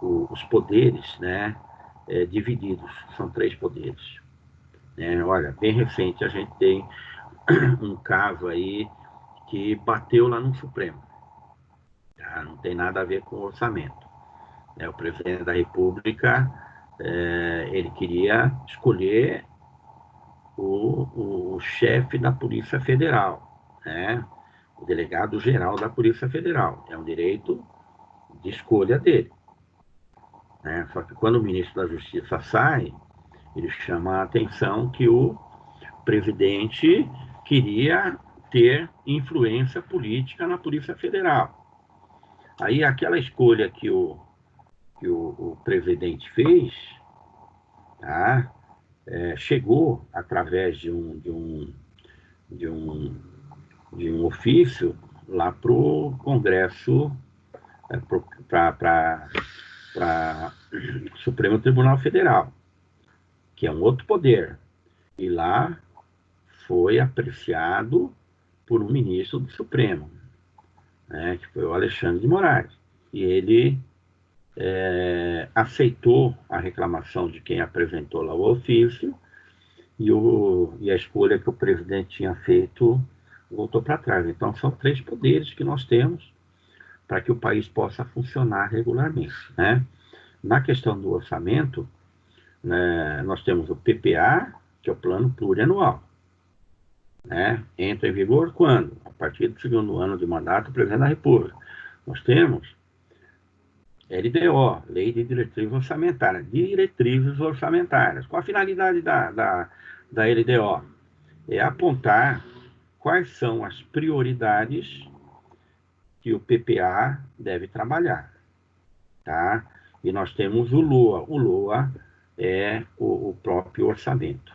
os poderes, né, divididos. São três poderes. Olha, bem recente a gente tem um caso aí que bateu lá no Supremo. Tá? Não tem nada a ver com o orçamento. O presidente da República, ele queria escolher o chefe da Polícia Federal, né? O delegado-geral da Polícia Federal. É um direito de escolha dele. Né? Só que quando o ministro da Justiça sai, ele chama a atenção que o presidente queria ter influência política na Polícia Federal. Aí aquela escolha que o presidente fez, tá? Chegou através de um ofício lá para o Congresso, para o Supremo Tribunal Federal, que é um outro poder. E lá foi apreciado por um ministro do Supremo, né, que foi o Alexandre de Moraes. E ele aceitou a reclamação de quem apresentou lá o ofício e a escolha que o presidente tinha feito voltou para trás. Então, são três poderes que nós temos para que o país possa funcionar regularmente. Né? Na questão do orçamento, né, nós temos o PPA, que é o Plano Plurianual. Né? Entra em vigor quando? A partir do segundo ano de mandato do presidente da República. Nós temos LDO, Lei de Diretrizes Orçamentárias. Diretrizes orçamentárias. Qual a finalidade da LDO? É apontar quais são as prioridades que o PPA deve trabalhar. tá? E nós temos o LOA. O LOA é o próprio orçamento,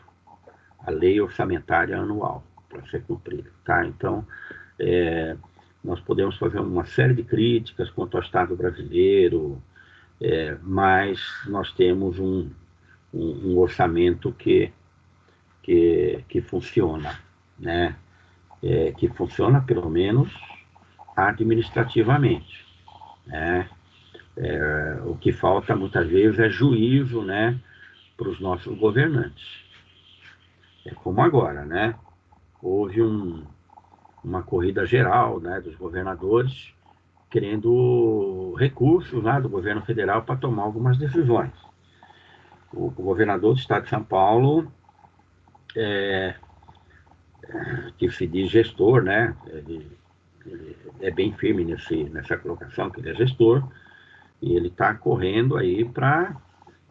a lei orçamentária anual para ser cumprida, tá? Então, nós podemos fazer uma série de críticas quanto ao Estado brasileiro, mas nós temos um orçamento que funciona, né? Que funciona pelo menos administrativamente, né? O que falta muitas vezes é juízo, né, para os nossos governantes. É como agora, né? Houve uma corrida geral, né, dos governadores querendo recursos lá do governo federal para tomar algumas decisões. O governador do estado de São Paulo, que se diz gestor, né? Ele é bem firme nessa colocação, que ele é gestor, e ele está correndo aí para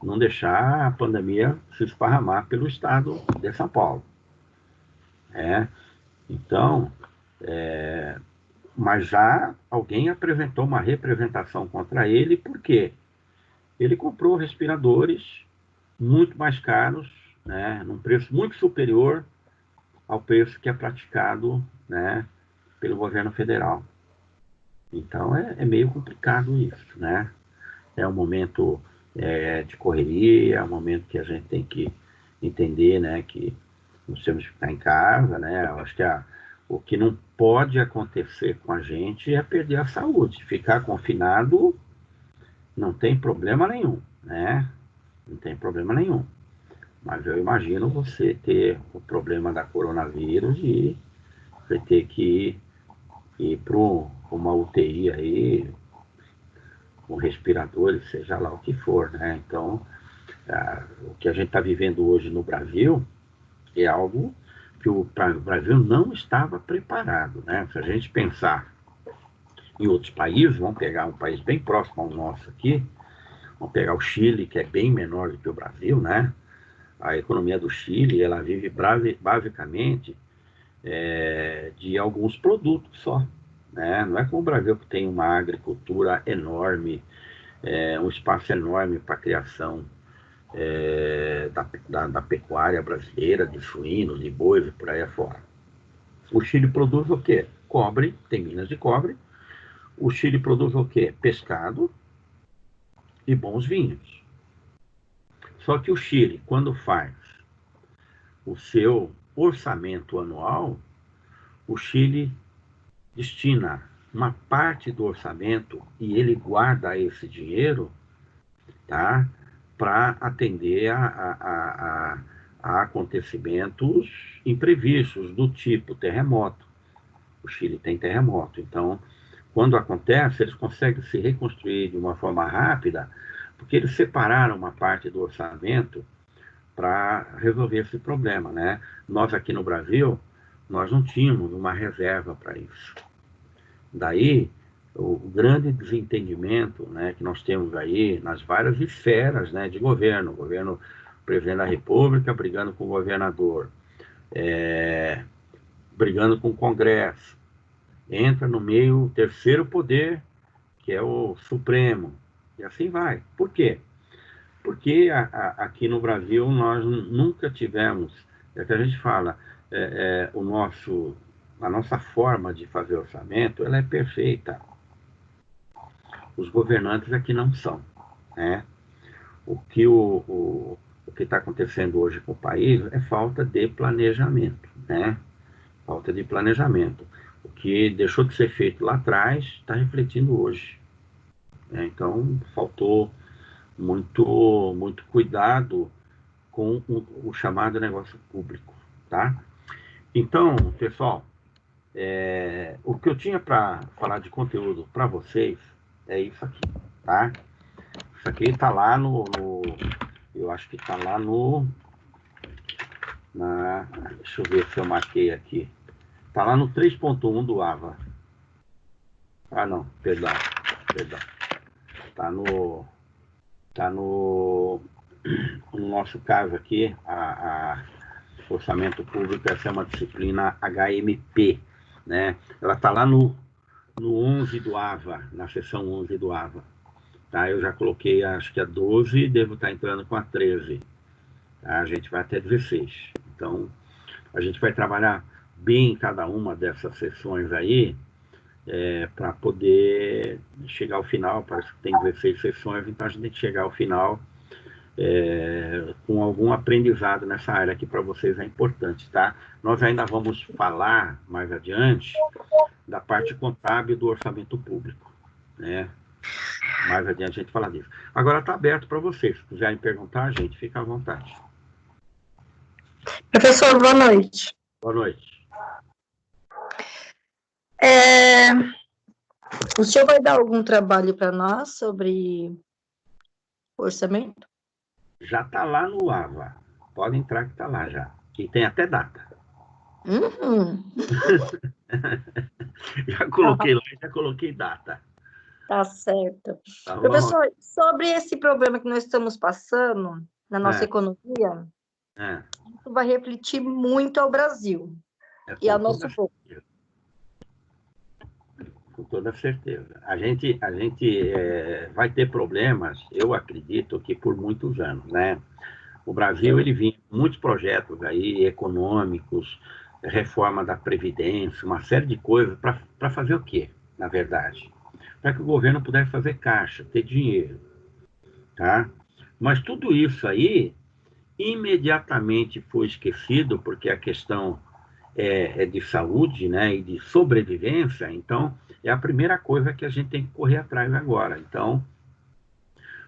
não deixar a pandemia se esparramar pelo estado de São Paulo. Então, mas já alguém apresentou uma representação contra ele, porque ele comprou respiradores muito mais caros, né, num preço muito superior ao preço que é praticado, né, pelo governo federal. Então é meio complicado isso, né? É um momento de correria, é um momento que a gente tem que entender, né, que nós temos que ficar em casa, né? Eu acho que o que não pode acontecer com a gente é perder a saúde. Ficar confinado não tem problema nenhum, né? Não tem problema nenhum. Mas eu imagino você ter o problema da coronavírus e você ter que ir para uma UTI aí, com respiradores, seja lá o que for, né? Então, o que a gente está vivendo hoje no Brasil é algo que o Brasil não estava preparado, né? Se a gente pensar em outros países, vamos pegar um país bem próximo ao nosso aqui, vamos pegar o Chile, que é bem menor do que o Brasil, né? A economia do Chile, ela vive basicamente de alguns produtos só, né? Não é como o Brasil, que tem uma agricultura enorme, um espaço enorme para a criação da pecuária brasileira, de suínos, de bois e por aí afora. O Chile produz o quê? Cobre, tem minas de cobre. O Chile produz o quê? Pescado e bons vinhos. Só que o Chile, quando faz o seu orçamento anual, o Chile destina uma parte do orçamento e ele guarda esse dinheiro, tá, para atender a acontecimentos imprevistos do tipo terremoto. O Chile tem terremoto, então, quando acontece, eles conseguem se reconstruir de uma forma rápida, porque eles separaram uma parte do orçamento para resolver esse problema, né? Nós aqui no Brasil, nós não tínhamos uma reserva para isso. Daí, o grande desentendimento, né, que nós temos aí nas várias esferas, né, de governo, o presidente da República brigando com o governador, brigando com o Congresso, entra no meio o terceiro poder, que é o Supremo, e assim vai. Por quê? Porque aqui no Brasil nós nunca tivemos, é que a gente fala, a nossa forma de fazer orçamento, ela é perfeita. Os governantes aqui não são, né? O que está acontecendo hoje com o país é falta de planejamento, né? Falta de planejamento. O que deixou de ser feito lá atrás está refletindo hoje, né? Então, faltou muito cuidado com o chamado negócio público, tá? Então, pessoal, o que eu tinha para falar de conteúdo para vocês é isso aqui, tá? Isso aqui está lá eu acho que está lá deixa eu ver se eu marquei aqui. Está lá no 3.1 do AVA. Ah, não, perdão. Está no nosso caso aqui, orçamento público, essa é uma disciplina HMP, né? Ela está lá no 11 do AVA, na seção 11 do AVA, tá? Eu já coloquei, acho que a 12, devo estar entrando com a 13. Tá? A gente vai até 16. Então, a gente vai trabalhar bem cada uma dessas sessões aí, para poder chegar ao final. Parece que tem 16 sessões, então a gente tem que chegar ao final com algum aprendizado nessa área que para vocês é importante, tá? Nós ainda vamos falar mais adiante da parte contábil do orçamento público, né? Mais adiante a gente fala disso. Agora está aberto para vocês. Se quiserem perguntar, gente, fica à vontade. Professor, boa noite. Boa noite. O senhor vai dar algum trabalho para nós sobre orçamento? Já está lá no AVA. Pode entrar que está lá já. E tem até data. Já coloquei lá e já coloquei data. Tá certo. Tá bom? Professor, sobre esse problema que nós estamos passando na nossa economia, isso vai refletir muito ao Brasil e ao nosso povo. Com toda certeza. A gente vai ter problemas, eu acredito que por muitos anos, né? O Brasil, ele vinha com muitos projetos aí, econômicos, reforma da Previdência, uma série de coisas, para fazer o quê, na verdade? Para que o governo pudesse fazer caixa, ter dinheiro, tá? Mas tudo isso aí, imediatamente foi esquecido, porque a questão é de saúde, né, e de sobrevivência, então é a primeira coisa que a gente tem que correr atrás agora. Então,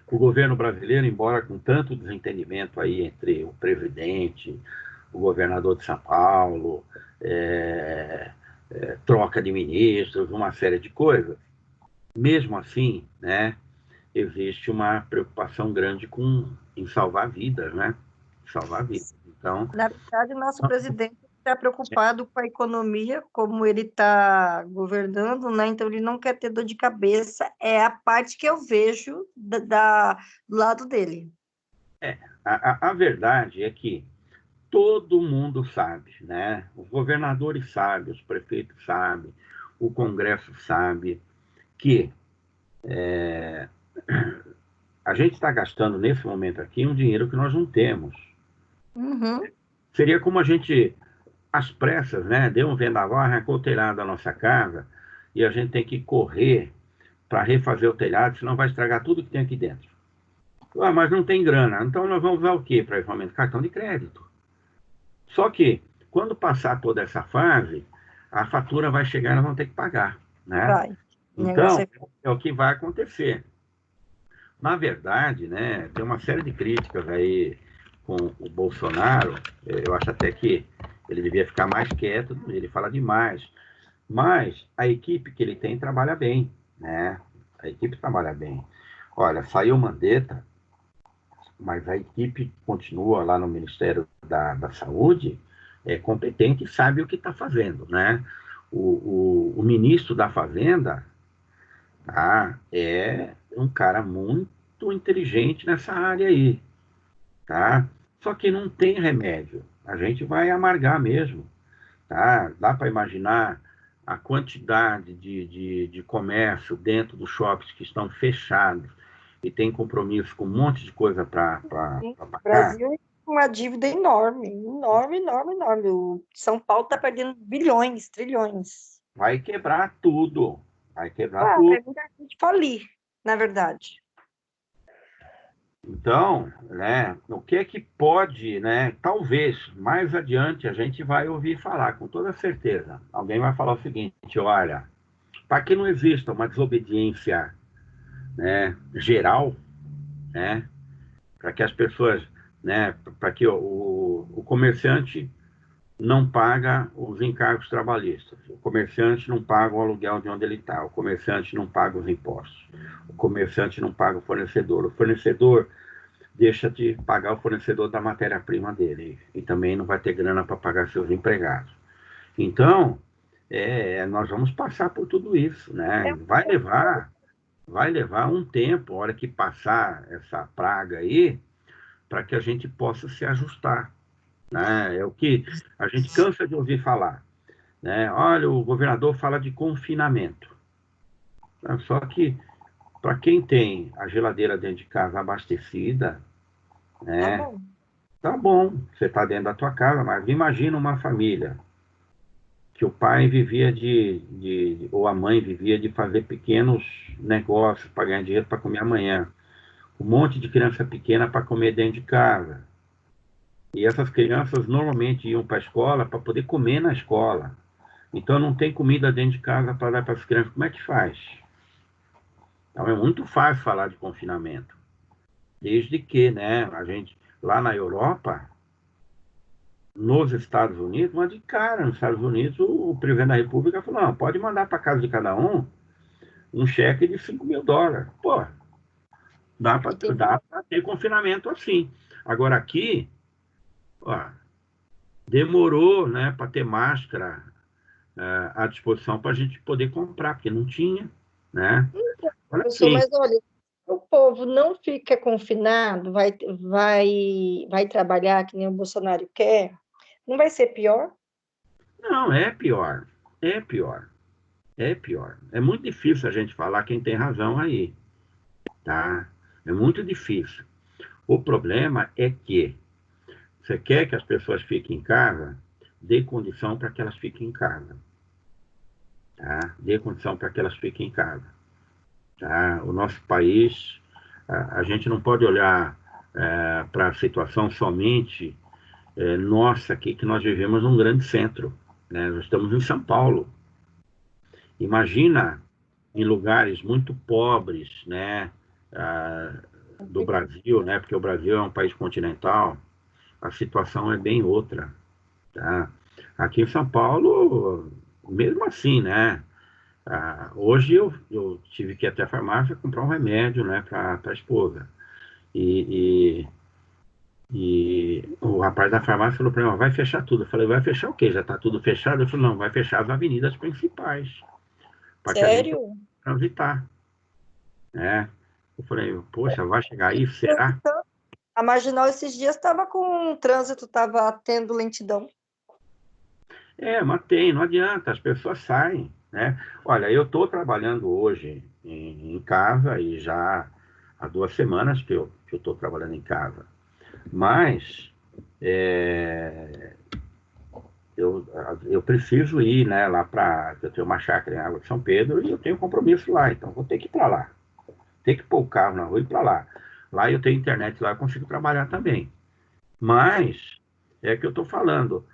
o governo brasileiro, embora com tanto desentendimento aí entre o presidente, o governador de São Paulo, troca de ministros, uma série de coisas, mesmo assim, né, existe uma preocupação grande em salvar vidas, né? Salvar vidas. Então, na verdade, o nosso presidente está preocupado com a economia, como ele está governando, né? Então, ele não quer ter dor de cabeça. É a parte que eu vejo do lado dele. A verdade é que todo mundo sabe, né? Os governadores sabem, os prefeitos sabem, o Congresso sabe que a gente está gastando nesse momento aqui um dinheiro que nós não temos. Seria como a gente, às pressas, né? Deu um vendaval, arrancou o telhado da nossa casa e a gente tem que correr para refazer o telhado, senão vai estragar tudo que tem aqui dentro. Mas não tem grana. Então nós vamos usar o quê para realmente? Cartão de crédito. Só que, quando passar toda essa fase, a fatura vai chegar e nós vamos ter que pagar, né? Vai. Então, é o que vai acontecer. Na verdade, né, tem uma série de críticas aí com o Bolsonaro. Eu acho até que ele devia ficar mais quieto, ele fala demais. Mas a equipe que ele tem trabalha bem, né? A equipe trabalha bem. Olha, saiu Mandetta, mas a equipe continua lá no Ministério da Saúde, é competente e sabe o que está fazendo, né? O ministro da Fazenda é um cara muito inteligente nessa área aí, tá? Só que não tem remédio. A gente vai amargar mesmo, tá? Dá para imaginar a quantidade de comércio dentro dos shoppings que estão fechados e tem compromisso com um monte de coisa para pagar. O Brasil tem uma dívida enorme, enorme, enorme, enorme. O São Paulo está perdendo bilhões, trilhões. Vai quebrar tudo. Vai quebrar tudo. Vai muita gente falir, na verdade. Então, né, o que é que pode, né, talvez, mais adiante a gente vai ouvir falar, com toda certeza. Alguém vai falar o seguinte, olha, para que não exista uma desobediência, né, geral, né, para que as pessoas, né, para que o comerciante não paga os encargos trabalhistas, o comerciante não paga o aluguel de onde ele está, o comerciante não paga os impostos, o comerciante não paga o fornecedor deixa de pagar o fornecedor da matéria-prima dele e também não vai ter grana para pagar seus empregados. Então, nós vamos passar por tudo isso, né? Vai levar um tempo, a hora que passar essa praga aí, para que a gente possa se ajustar, né? É o que a gente cansa de ouvir falar, né? Olha, o governador fala de confinamento. Só que para quem tem a geladeira dentro de casa abastecida, né? Tá bom. Tá bom, você está dentro da tua casa, mas imagina uma família que o pai vivia ou a mãe vivia de fazer pequenos negócios para ganhar dinheiro para comer amanhã. Um monte de criança pequena para comer dentro de casa. E essas crianças normalmente iam para a escola para poder comer na escola. Então não tem comida dentro de casa para dar para as crianças. Como é que faz? Então é muito fácil falar de confinamento. Desde que, né, a gente, lá na Europa, nos Estados Unidos, mas de cara, nos Estados Unidos, o presidente da República falou, não, pode mandar para casa de cada um cheque de $5.000. Pô, dá para ter confinamento assim. Agora aqui, ó, demorou, né, para ter máscara à disposição para a gente poder comprar, porque não tinha, né? Olha Professor, aqui. mas olha, o povo não fica confinado, vai trabalhar que nem o Bolsonaro quer, não vai ser pior? Não, é pior. É pior. É pior. É muito difícil a gente falar quem tem razão aí, tá? É muito difícil. O problema é que você quer que as pessoas fiquem em casa, dê condição para que elas fiquem em casa, tá? Dê condição para que elas fiquem em casa, tá? O nosso país, a gente não pode olhar para a situação somente nossa aqui, que nós vivemos num grande centro, né? Nós estamos em São Paulo. Imagina em lugares muito pobres, né, do Brasil, né, porque o Brasil é um país continental, a situação é bem outra, tá? Aqui em São Paulo, mesmo assim, né, hoje eu tive que ir até a farmácia comprar um remédio, né, para a esposa. E, e o rapaz da farmácia falou para mim, vai fechar tudo. Eu falei, vai fechar o quê? Já está tudo fechado? Ele falou, não, vai fechar as avenidas principais, para que a gente Sério? transitar, né? Eu falei, poxa, vai chegar aí? Será? A Marginal esses dias estava com o trânsito, estava tendo lentidão. Mas tem, não adianta, as pessoas saem, né? Olha, eu estou trabalhando hoje em casa e já há 2 semanas que eu estou trabalhando em casa. Mas eu preciso ir, né, lá para... Eu tenho uma chácara em Água de São Pedro e eu tenho compromisso lá, então vou ter que ir para lá. Ter que pôr o carro na rua e ir para lá. Lá eu tenho internet, lá eu consigo trabalhar também. Mas é que eu estou falando,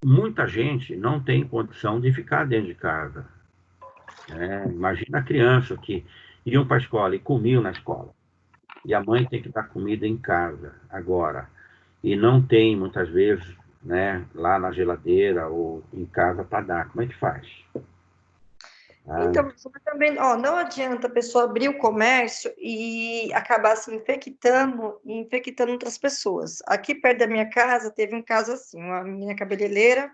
muita gente não tem condição de ficar dentro de casa, né? Imagina a criança que iam para a escola e comiam na escola. E a mãe tem que dar comida em casa agora. E não tem, muitas vezes, né, lá na geladeira ou em casa para dar. Como é que faz? Então, professor, mas também, ó, não adianta a pessoa abrir o comércio e acabar se infectando e infectando outras pessoas. Aqui perto da minha casa teve um caso assim, uma menina cabeleireira,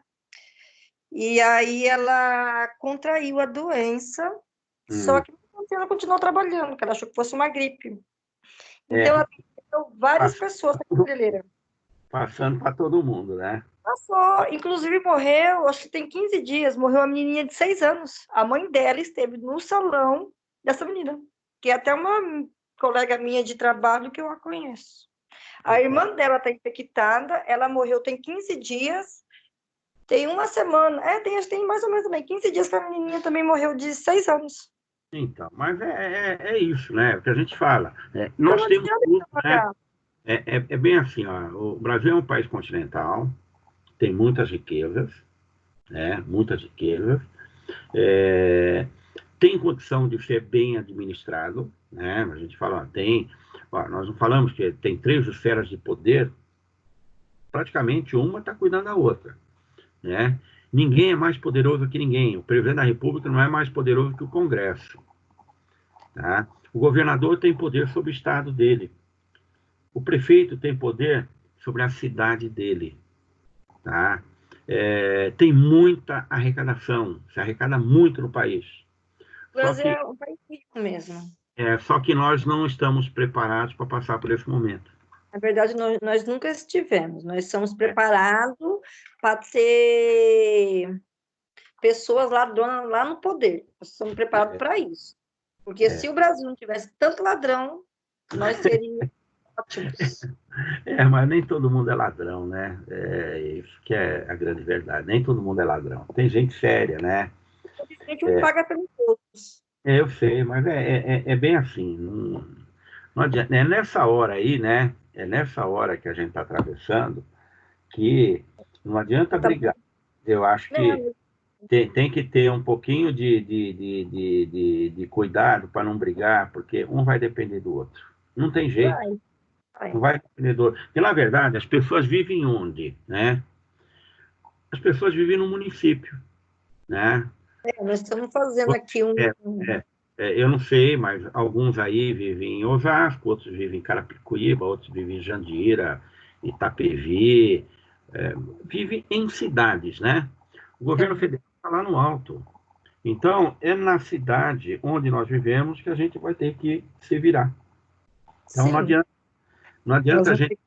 e aí ela contraiu a doença, só que ela continuou trabalhando, porque ela achou que fosse uma gripe. É, Então, ela infectou várias pass- pessoas da cabeleireira. passando para todo mundo, né? Passou, inclusive morreu, acho que tem 15 dias, morreu uma menininha de 6 anos. A mãe dela esteve no salão dessa menina, que é até uma colega minha de trabalho que eu a conheço. A irmã dela está infectada, ela morreu tem 15 dias, tem uma semana, tem mais ou menos também, 15 dias que a menininha também morreu de 6 anos. Então, mas é isso, né? O que a gente fala. Então Nós não temos adianta tudo, né? trabalhar. É bem assim, ó, o Brasil é um país continental, tem muitas riquezas, né? Muitas riquezas. Tem condição de ser bem administrado, né? A gente fala, nós não falamos que tem 3 esferas de poder, praticamente uma está cuidando da outra, né? Ninguém é mais poderoso que ninguém. O presidente da República não é mais poderoso que o Congresso, tá? O governador tem poder sobre o estado dele. O prefeito tem poder sobre a cidade dele, tá? Tem muita arrecadação, se arrecada muito no país. O Só Brasil que, é um país rico mesmo. só que nós não estamos preparados para passar por esse momento. Na verdade, nós nunca estivemos, nós somos preparados para ser pessoas lá no poder, nós somos preparados para isso. Porque se o Brasil não tivesse tanto ladrão, nós seríamos ótimos. Mas nem todo mundo é ladrão, né? É isso que é a grande verdade. Nem todo mundo é ladrão. Tem gente séria, né? Infelizmente, um paga pelos outros. Eu sei, mas é bem assim. Não adianta. É nessa hora aí, né? É nessa hora que a gente está atravessando que não adianta brigar. Eu acho que tem que ter um pouquinho de cuidado para não brigar, porque um vai depender do outro. Não tem jeito. Não vai depender do outro. Porque, na verdade, as pessoas vivem onde, né? As pessoas vivem no município, né? Nós estamos fazendo aqui um... Eu não sei, mas alguns aí vivem em Osasco, outros vivem em Carapicuíba, outros vivem em Jandira, Itapevi, vivem em cidades, né? O governo federal está lá no alto. Então, é na cidade onde nós vivemos que a gente vai ter que se virar. Então, não adianta a gente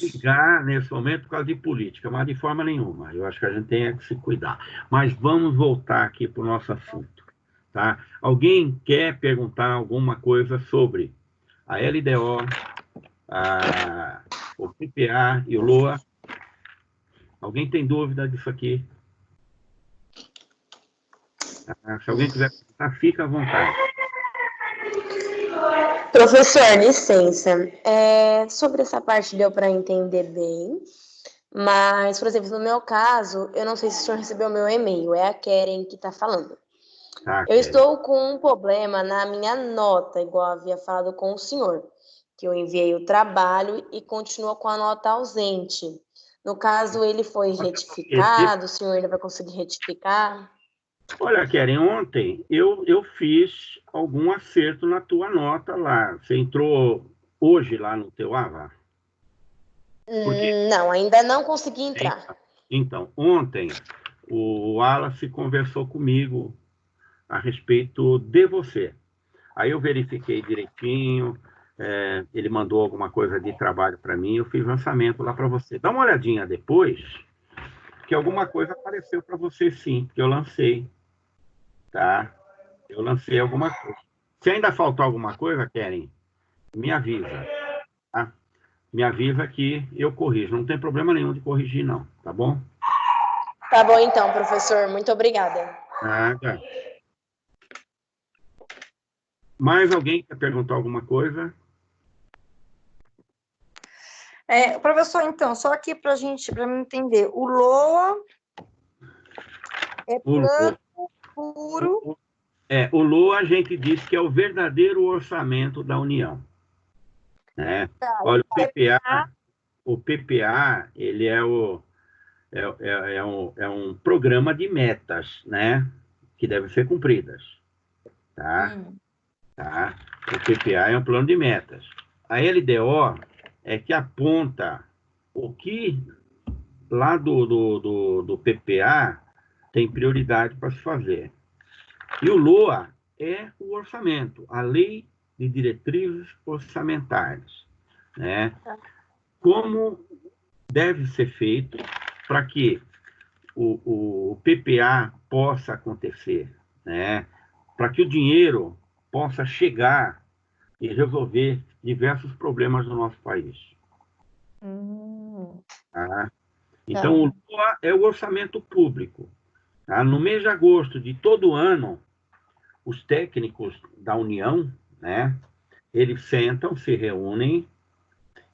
brigar nesse momento por causa de política, mas de forma nenhuma. Eu acho que a gente tem que se cuidar. Mas vamos voltar aqui para o nosso assunto. Tá? Alguém quer perguntar alguma coisa sobre a LDO, o PPA e o LOA? Alguém tem dúvida disso aqui? Se alguém quiser perguntar, fica à vontade. Professor, licença. Sobre essa parte deu para entender bem, mas, por exemplo, no meu caso, eu não sei se o senhor recebeu o meu e-mail, é a Keren que está falando. Eu estou com um problema na minha nota, igual havia falado com o senhor, que eu enviei o trabalho e continua com a nota ausente. No caso, ele foi retificado, o senhor ainda vai conseguir retificar? Olha, Keren, ontem eu fiz algum acerto na tua nota lá. Você entrou hoje lá no teu AVA? Não, ainda não consegui entrar. Então, ontem o Wallace conversou comigo a respeito de você. Aí eu verifiquei direitinho, ele mandou alguma coisa de trabalho para mim, eu fiz lançamento lá para você. Dá uma olhadinha depois, que alguma coisa apareceu para você sim, que eu lancei. Tá? Eu lancei alguma coisa. Se ainda faltou alguma coisa, Keren, me avisa. Tá? Me avisa que eu corrijo. Não tem problema nenhum de corrigir, não. Tá bom? Tá bom, então, professor. Muito obrigada. Nada. Mais alguém quer perguntar alguma coisa? Professor, então, só aqui para mim entender, o LOA é plano puro. O LOA a gente diz que é o verdadeiro orçamento da União. Né? Olha, o PPA ele é um programa de metas, né? Que devem ser cumpridas. Tá? Tá? O PPA é um plano de metas. A LDO é que aponta o que lá do PPA tem prioridade para se fazer. E o LOA é o orçamento, a Lei de Diretrizes Orçamentárias. Né? Como deve ser feito para que o PPA possa acontecer, né? Para que o dinheiro possa chegar e resolver diversos problemas do nosso país. Tá? Então, o LOA é o orçamento público. Tá? No mês de agosto de todo ano, os técnicos da União, né, eles sentam, se reúnem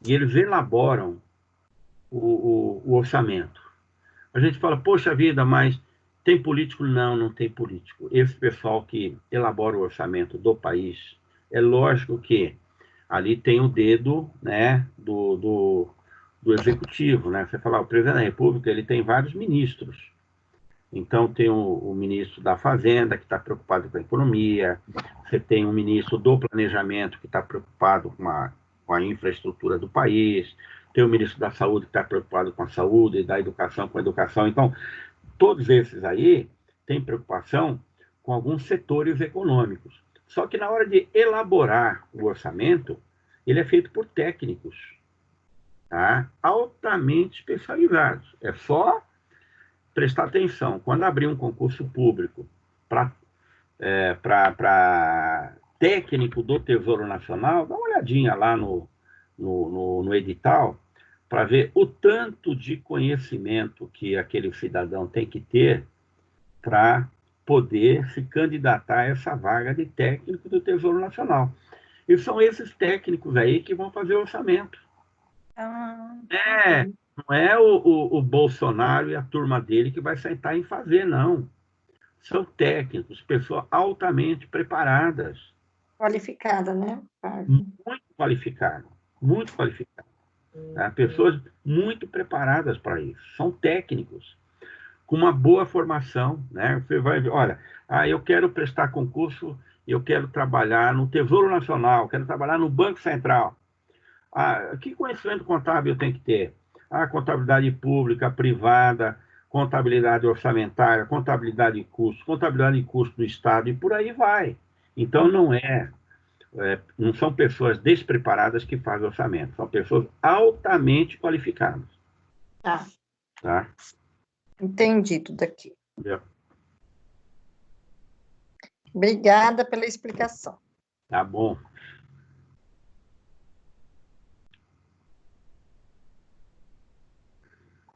e eles elaboram o orçamento. A gente fala, poxa vida, mas tem político? Não, não tem político. Esse pessoal que elabora o orçamento do país, é lógico que ali tem o dedo, né, do executivo, né? Você fala, o presidente da República, ele tem vários ministros. Então, tem o ministro da Fazenda, que está preocupado com a economia, você tem o ministro do Planejamento, que está preocupado com a infraestrutura do país, tem o ministro da Saúde, que está preocupado com a saúde, e da Educação com a educação. Então, todos esses aí têm preocupação com alguns setores econômicos. Só que na hora de elaborar o orçamento, ele é feito por técnicos, tá? Altamente especializados. É só prestar atenção. Quando abrir um concurso público para para técnico do Tesouro Nacional, dá uma olhadinha lá no edital, para ver o tanto de conhecimento que aquele cidadão tem que ter para poder se candidatar a essa vaga de técnico do Tesouro Nacional. E são esses técnicos aí que vão fazer o orçamento. Não é o Bolsonaro e a turma dele que vai sentar em fazer, não. São técnicos, pessoas altamente preparadas. Qualificada, né? Muito qualificadas, muito qualificadas. Tá? Pessoas muito preparadas para isso. São técnicos, com uma boa formação. Né? Você vai ver, olha, eu quero prestar concurso, eu quero trabalhar no Tesouro Nacional, quero trabalhar no Banco Central. Que conhecimento contábil eu tenho que ter? Contabilidade pública, privada, contabilidade orçamentária, contabilidade de custo do Estado, e por aí vai. Então, não são pessoas despreparadas que fazem orçamento, são pessoas altamente qualificadas. Tá? Entendi tudo aqui. É. Obrigada pela explicação. Tá bom.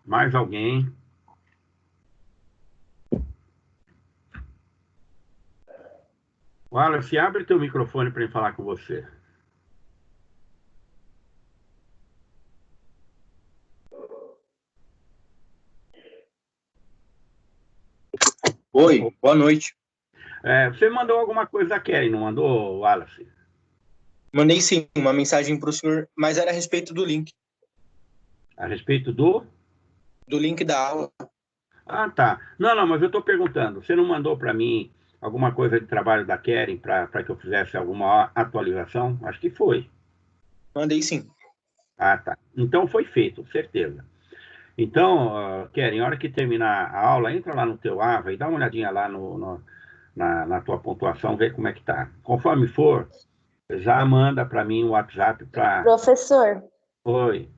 Mais alguém? Wallace, abre teu microfone para eu falar com você. Oi, boa noite. Você mandou alguma coisa da Kelly, não mandou, Wallace? Mandei sim uma mensagem para o senhor, mas era a respeito do link. A respeito do? Do link da aula. Tá. Não, mas eu estou perguntando. Você não mandou para mim alguma coisa de trabalho da Keren para que eu fizesse alguma atualização? Acho que foi. Mandei sim. Tá. Então foi feito, certeza. Então, Keren, na hora que terminar a aula, entra lá no teu AVA e dá uma olhadinha lá na tua pontuação, vê como é que tá. Conforme for, já manda para mim o WhatsApp para... Professor. Oi.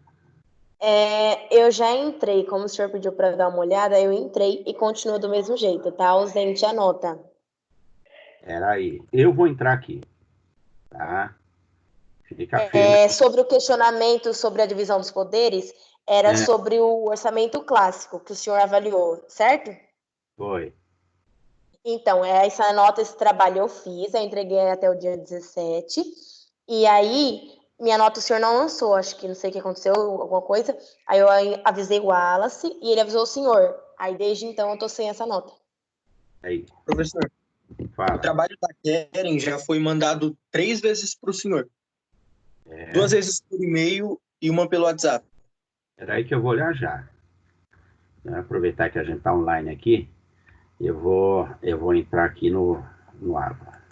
Eu já entrei, como o senhor pediu para dar uma olhada, eu entrei e continua do mesmo jeito, tá? Ausente a nota. Peraí, eu vou entrar aqui, tá? Fica firme. Sobre o questionamento sobre a divisão dos poderes, era sobre o orçamento clássico que o senhor avaliou, certo? Foi. Então, essa nota, esse trabalho eu fiz, eu entreguei até o dia 17, e aí minha nota o senhor não lançou, acho que não sei o que aconteceu, alguma coisa, aí eu avisei o Wallace e ele avisou o senhor, aí desde então eu tô sem essa nota. Aí. Professor, Fala. O trabalho da Keren já foi mandado 3 vezes para o senhor. 2 vezes por e-mail e uma pelo WhatsApp. Peraí que eu vou olhar já. Aproveitar que a gente está online aqui, eu vou entrar aqui no AVA.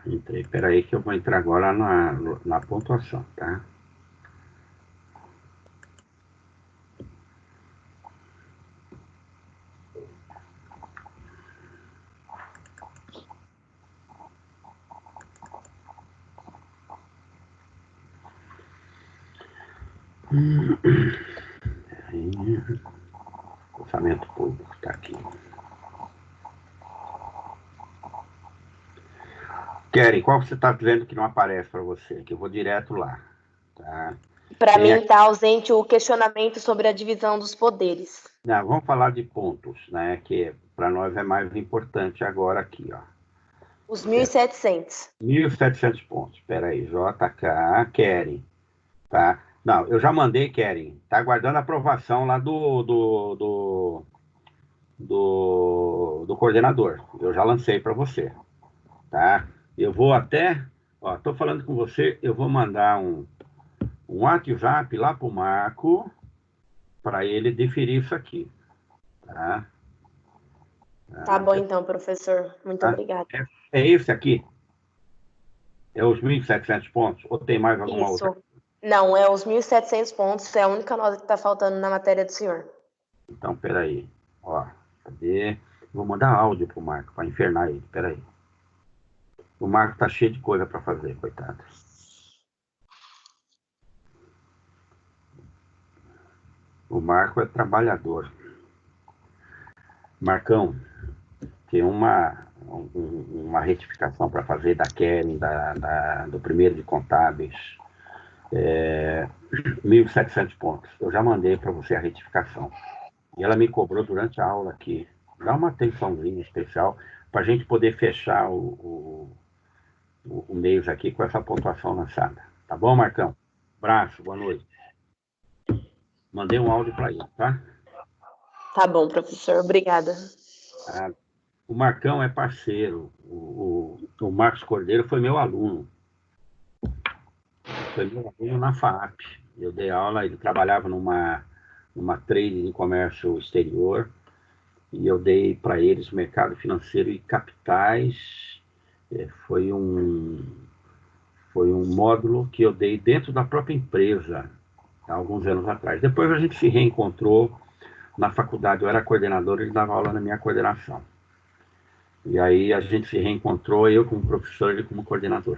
Entrei. Peraí que eu vou entrar agora na pontuação, tá? Orçamento público, tá aqui. Keren, qual você está vendo que não aparece para você? Que eu vou direto lá. Tá? Para mim está ausente o questionamento sobre a divisão dos poderes. Não, vamos falar de pontos, né? Que para nós é mais importante agora aqui, ó. Os 1.700. 1.700 pontos. Espera aí, JK, Keren. Tá? Não, eu já mandei, Keren. Está aguardando a aprovação lá do coordenador. Eu já lancei para você, tá? Eu vou até... Ó, estou falando com você, eu vou mandar um WhatsApp lá para o Marco, para ele deferir isso aqui, tá? Tá bom então, professor. Muito Tá? obrigada. É esse aqui? É os 1.700 pontos? Ou tem mais alguma outra? Isso. Não, é os 1.700 pontos, é a única nota que está faltando na matéria do senhor. Então, peraí. Ó, cadê? Vou mandar áudio pro Marco, para infernar ele. Peraí. O Marco tá cheio de coisa para fazer, coitado. O Marco é trabalhador. Marcão, tem uma retificação para fazer da Keren, do primeiro de contábeis. 1.700 pontos. Eu já mandei para você a retificação. E ela me cobrou durante a aula aqui. Dá uma atençãozinha especial para a gente poder fechar o mês aqui com essa pontuação lançada. Tá bom, Marcão? Abraço, boa noite. Mandei um áudio para ele, tá? Tá bom, professor. Obrigada. O Marcão é parceiro. O Marcos Cordeiro foi meu aluno. Foi meu aluno na FAAP. Eu dei aula, ele trabalhava numa trade de comércio exterior. E eu dei para eles mercado financeiro e capitais. Foi um módulo que eu dei dentro da própria empresa, há alguns anos atrás. Depois a gente se reencontrou na faculdade, eu era coordenador, ele dava aula na minha coordenação. E aí a gente se reencontrou, eu como professor, ele como coordenador.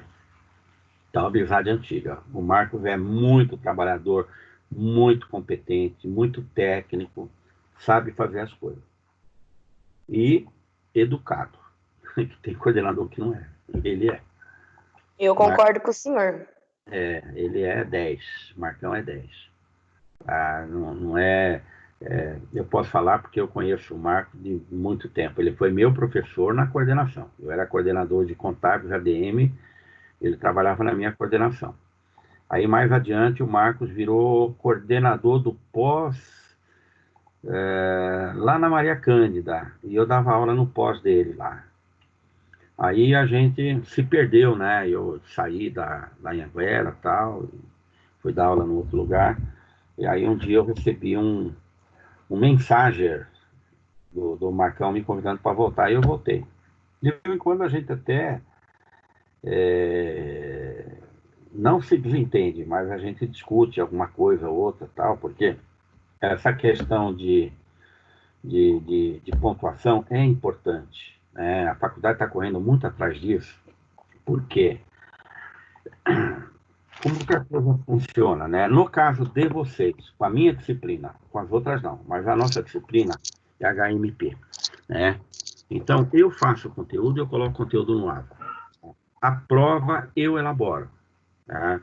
Então, amizade antiga. O Marcos é muito trabalhador, muito competente, muito técnico, sabe fazer as coisas. E educado. Tem coordenador que não é. Ele é. Eu concordo com o senhor. Ele é 10. Marcão é 10. Não é... eu posso falar porque eu conheço o Marco de muito tempo. Ele foi meu professor na coordenação. Eu era coordenador de contábeis ADM, ele trabalhava na minha coordenação. Aí, mais adiante, o Marcos virou coordenador do pós lá na Maria Cândida, e eu dava aula no pós dele lá. Aí a gente se perdeu, né? Eu saí da Anhanguera e tal, fui dar aula no outro lugar, e aí um dia eu recebi um mensager do Marcão me convidando para voltar, e eu voltei. De vez em quando a gente até não se desentende, mas a gente discute alguma coisa ou outra, tal, porque essa questão de pontuação é importante, né? A faculdade está correndo muito atrás disso, porque como que a coisa funciona, né? No caso de vocês, com a minha disciplina, com as outras não, mas a nossa disciplina é HMP, né? Então, eu faço o conteúdo, eu coloco conteúdo no AVA. A prova eu elaboro, tá?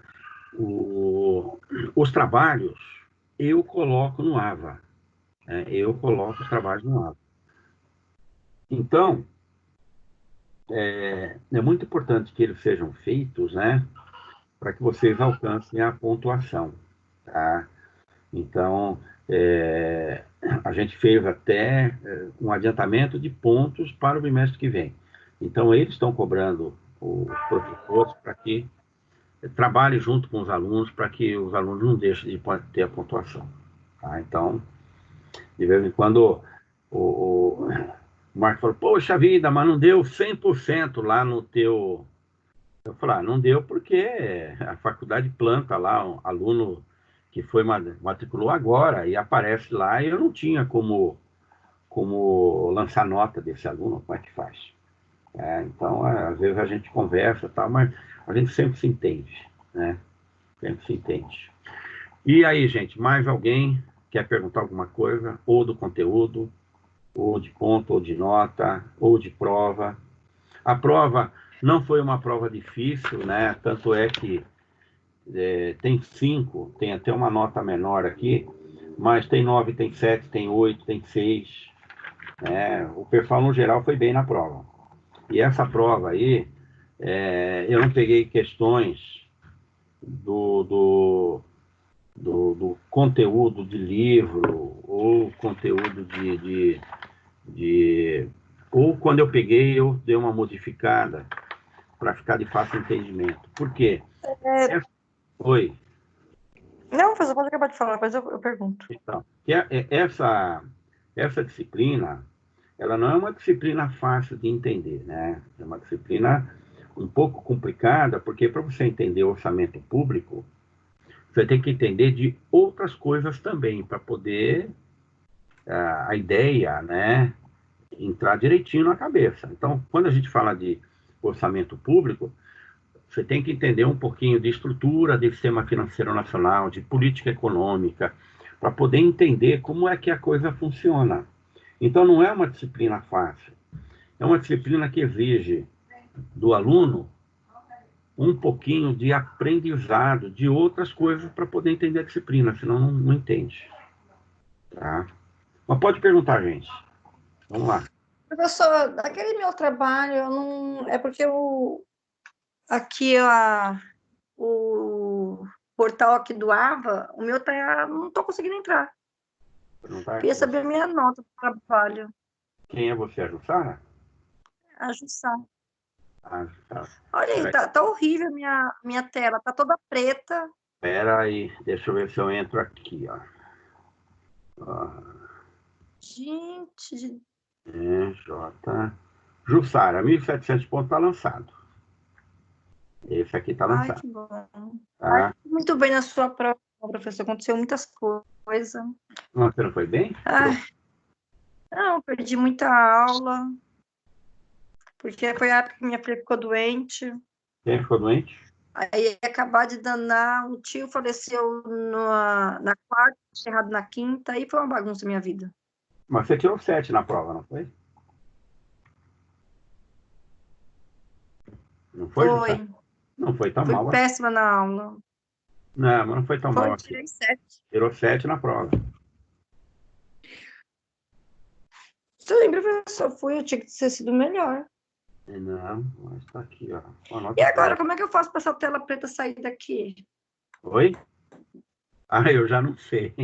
Os trabalhos eu coloco no AVA, né? Eu coloco os trabalhos no AVA. Então, é muito importante que eles sejam feitos, né? Para que vocês alcancem a pontuação, tá? Então, a gente fez até um adiantamento de pontos para o bimestre que vem. Então, eles estão cobrando os professores para que trabalhe junto com os alunos, para que os alunos não deixem de ter a pontuação. Tá? Então, de vez em quando, o Marco falou, poxa vida, mas não deu 100% lá no teu... Eu falei, não deu porque a faculdade planta lá um aluno que foi matriculou agora e aparece lá e eu não tinha como lançar nota desse aluno, como é que faz? Então, às vezes a gente conversa e tal, mas a gente sempre se entende, né? Sempre se entende. E aí, gente, mais alguém quer perguntar alguma coisa? Ou do conteúdo, ou de ponto, ou de nota, ou de prova? A prova não foi uma prova difícil, né? Tanto é que tem 5, tem até uma nota menor aqui, mas tem 9, tem 7, tem 8, tem 6. Né? O pessoal, no geral, foi bem na prova. E essa prova aí, eu não peguei questões do conteúdo de livro, ou conteúdo ou quando eu peguei, eu dei uma modificada para ficar de fácil entendimento. Por quê? Oi. Não, professor, pode acabar de falar, depois eu pergunto. Então, essa disciplina, ela não é uma disciplina fácil de entender, né? É uma disciplina um pouco complicada, porque para você entender o orçamento público, você tem que entender de outras coisas também, para poder a ideia, né, entrar direitinho na cabeça. Então, quando a gente fala de orçamento público, você tem que entender um pouquinho de estrutura de sistema financeiro nacional, de política econômica, para poder entender como é que a coisa funciona. Então, não é uma disciplina fácil. É uma disciplina que exige do aluno um pouquinho de aprendizado de outras coisas para poder entender a disciplina, senão não entende. Tá? Mas pode perguntar, gente. Vamos lá. Professor, naquele meu trabalho, eu não... é porque aqui o portal aqui do AVA, o meu tá, não estou conseguindo entrar. Não tá? Queria saber a minha nota do trabalho. Quem é você, a Jussara? A Jussara. A Jussara. Olha aí, tá horrível a minha tela, tá toda preta. Espera aí, deixa eu ver se eu entro aqui, ó. Gente, J. Jussara, 1.700 pontos tá lançado. Esse aqui tá ai, lançado. que bom. Tá? Muito bem na sua prova, professor, aconteceu muitas coisas. Não, você não foi bem? Ai, não, perdi muita aula, porque foi a época que minha filha ficou doente. Quem ficou doente? Aí acabar de danar, um tio faleceu na quarta, errado na quinta, aí foi uma bagunça a minha vida. Mas você tirou 7 na prova, não foi? Não foi, Jussara? Foi. Não foi tão Fui mal. péssima na aula. Não, mas não foi tão mal Foi, aqui. tirei 7. Tirou 7 na prova. Você lembra, professor? Eu tinha que ter sido melhor. Não, mas tá aqui, ó. E agora, como é que eu faço para essa tela preta sair daqui? Oi? Ah, eu já não sei.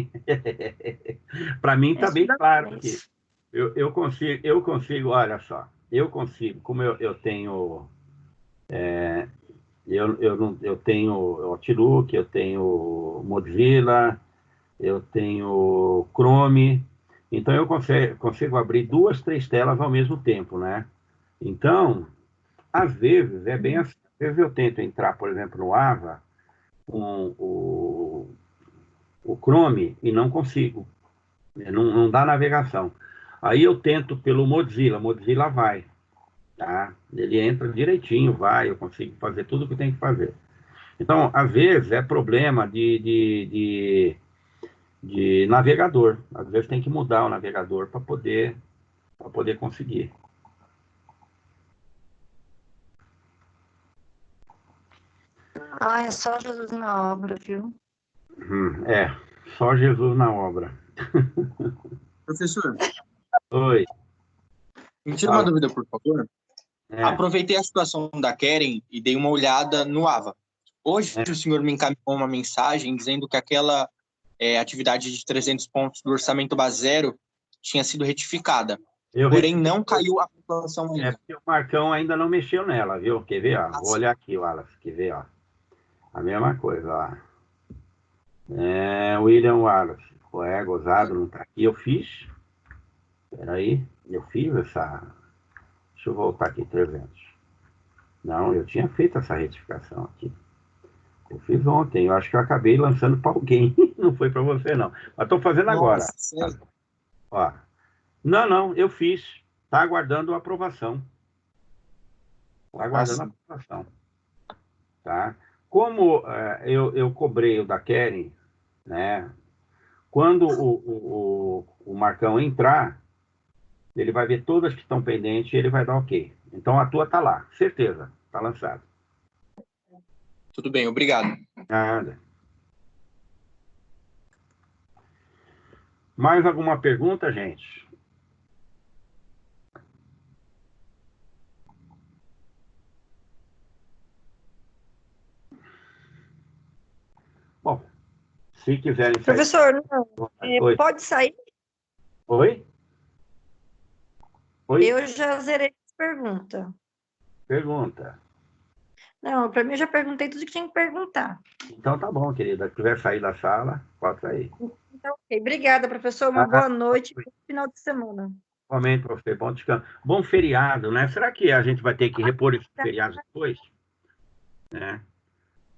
Para mim está bem claro, porque eu consigo, olha só, eu consigo, como eu tenho, eu tenho Outlook, eu tenho Mozilla, eu tenho Chrome, então eu consigo abrir 2, 3 telas ao mesmo tempo, né? Então, às vezes, é bem assim, às vezes eu tento entrar, por exemplo, no Ava, com o Chrome, e não consigo. Não dá navegação. Aí eu tento pelo Mozilla vai, tá? Ele entra direitinho, vai, eu consigo fazer tudo o que tem que fazer. Então, às vezes, é problema de navegador. Às vezes tem que mudar o navegador para poder conseguir. Ah, é só Jesus na obra, viu? Só Jesus na obra. Professor, Oi, me tira uma fala. dúvida, por favor. Aproveitei a situação da Keren e dei uma olhada no AVA. Hoje o senhor me encaminhou uma mensagem dizendo que aquela atividade de 300 pontos do orçamento base zero tinha sido retificada. Porém, não caiu a pontuação ainda. É porque o Marcão ainda não mexeu nela, viu? Quer ver, ó? Vou olhar aqui, Wallace, quer ver, ó? A mesma coisa, ó. William Wallace. Gozado, não tá aqui. Eu fiz. Peraí, eu fiz essa. Deixa eu voltar aqui, 300. Não, eu tinha feito essa retificação aqui. Eu fiz ontem. Eu acho que eu acabei lançando para alguém. Não foi para você, não. Mas estou fazendo agora. Sério? Ó. Não, eu fiz. Está aguardando a aprovação. Está aguardando a aprovação. Tá? Como eu cobrei o da Keren, né? Quando o Marcão entrar, ele vai ver todas que estão pendentes e ele vai dar ok. Então a tua tá lá, certeza, tá lançado. Tudo bem, obrigado. Nada. Mais alguma pergunta, gente? Bom, Se quiserem sair... Professor, não, Oi. pode sair? Oi? Oi? Eu já zerei essa pergunta. Pergunta. Não, para mim eu já perguntei tudo que tinha que perguntar. Então tá bom, querida. Se quiser sair da sala, pode sair. Então, ok. Obrigada, professor. Uma boa noite e bom final de semana. Igualmente, professor. Bom descanso. Bom feriado, né? Será que a gente vai ter que repor esse feriado depois? Né?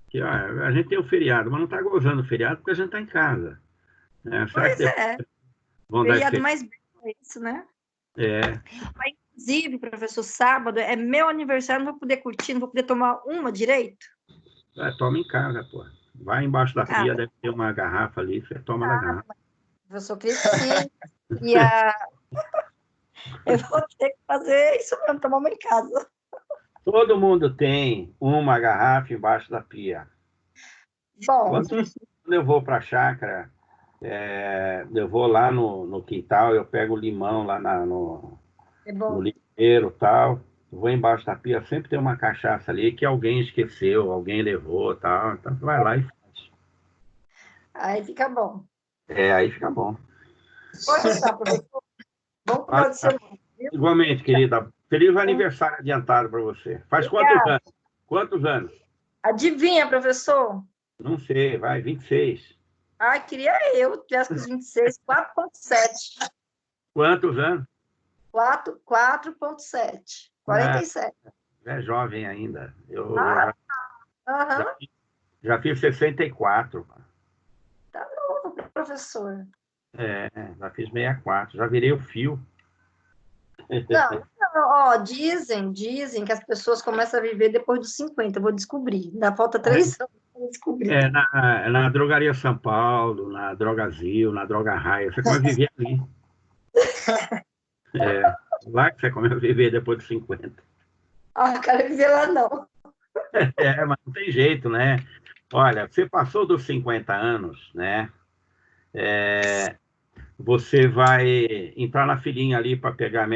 Que, ó, a gente tem o feriado, mas não está gozando o feriado porque a gente está em casa. Né? Será Pois que é. vão dar Feriado esse... mais bem é isso, né? É. Mas, inclusive, professor, sábado é meu aniversário, não vou poder curtir, não vou poder tomar uma direito? Toma em casa, pô. Vai embaixo da pia, deve ter uma garrafa ali, você toma na garrafa. Professor, cresci. Eu vou ter que fazer isso mesmo, tomar uma em casa. Todo mundo tem uma garrafa embaixo da pia. Bom. Quando eu vou para a chácara, eu vou lá no quintal, eu pego o limão lá no limoeiro e tal, vou embaixo da pia, sempre tem uma cachaça ali que alguém esqueceu, alguém levou e tal, então você vai lá e faz. Aí fica bom. Aí fica bom. Pode estar, professor. Bom final de semana. Igualmente, querida. Feliz aniversário adiantado para você. Faz quantos anos? Quantos anos? Adivinha, professor? Não sei, vai, 26. Ah, queria eu tivesse com os 26, 4,7. Quantos anos? 4,7. 47. É jovem ainda. Eu já fiz 64. Tá novo, professor. Já fiz 64. Já virei o fio. Não, dizem que as pessoas começam a viver depois dos 50. Eu vou descobrir. Ainda falta 3 anos para descobrir. Na Drogaria São Paulo, na Drogazil, na Droga Raia. Você começa a viver ali. Lá que você começa a viver depois dos 50. Ah, quero viver lá não. Mas não tem jeito, né? Olha, você passou dos 50 anos, né? Você vai entrar na filinha ali para pegar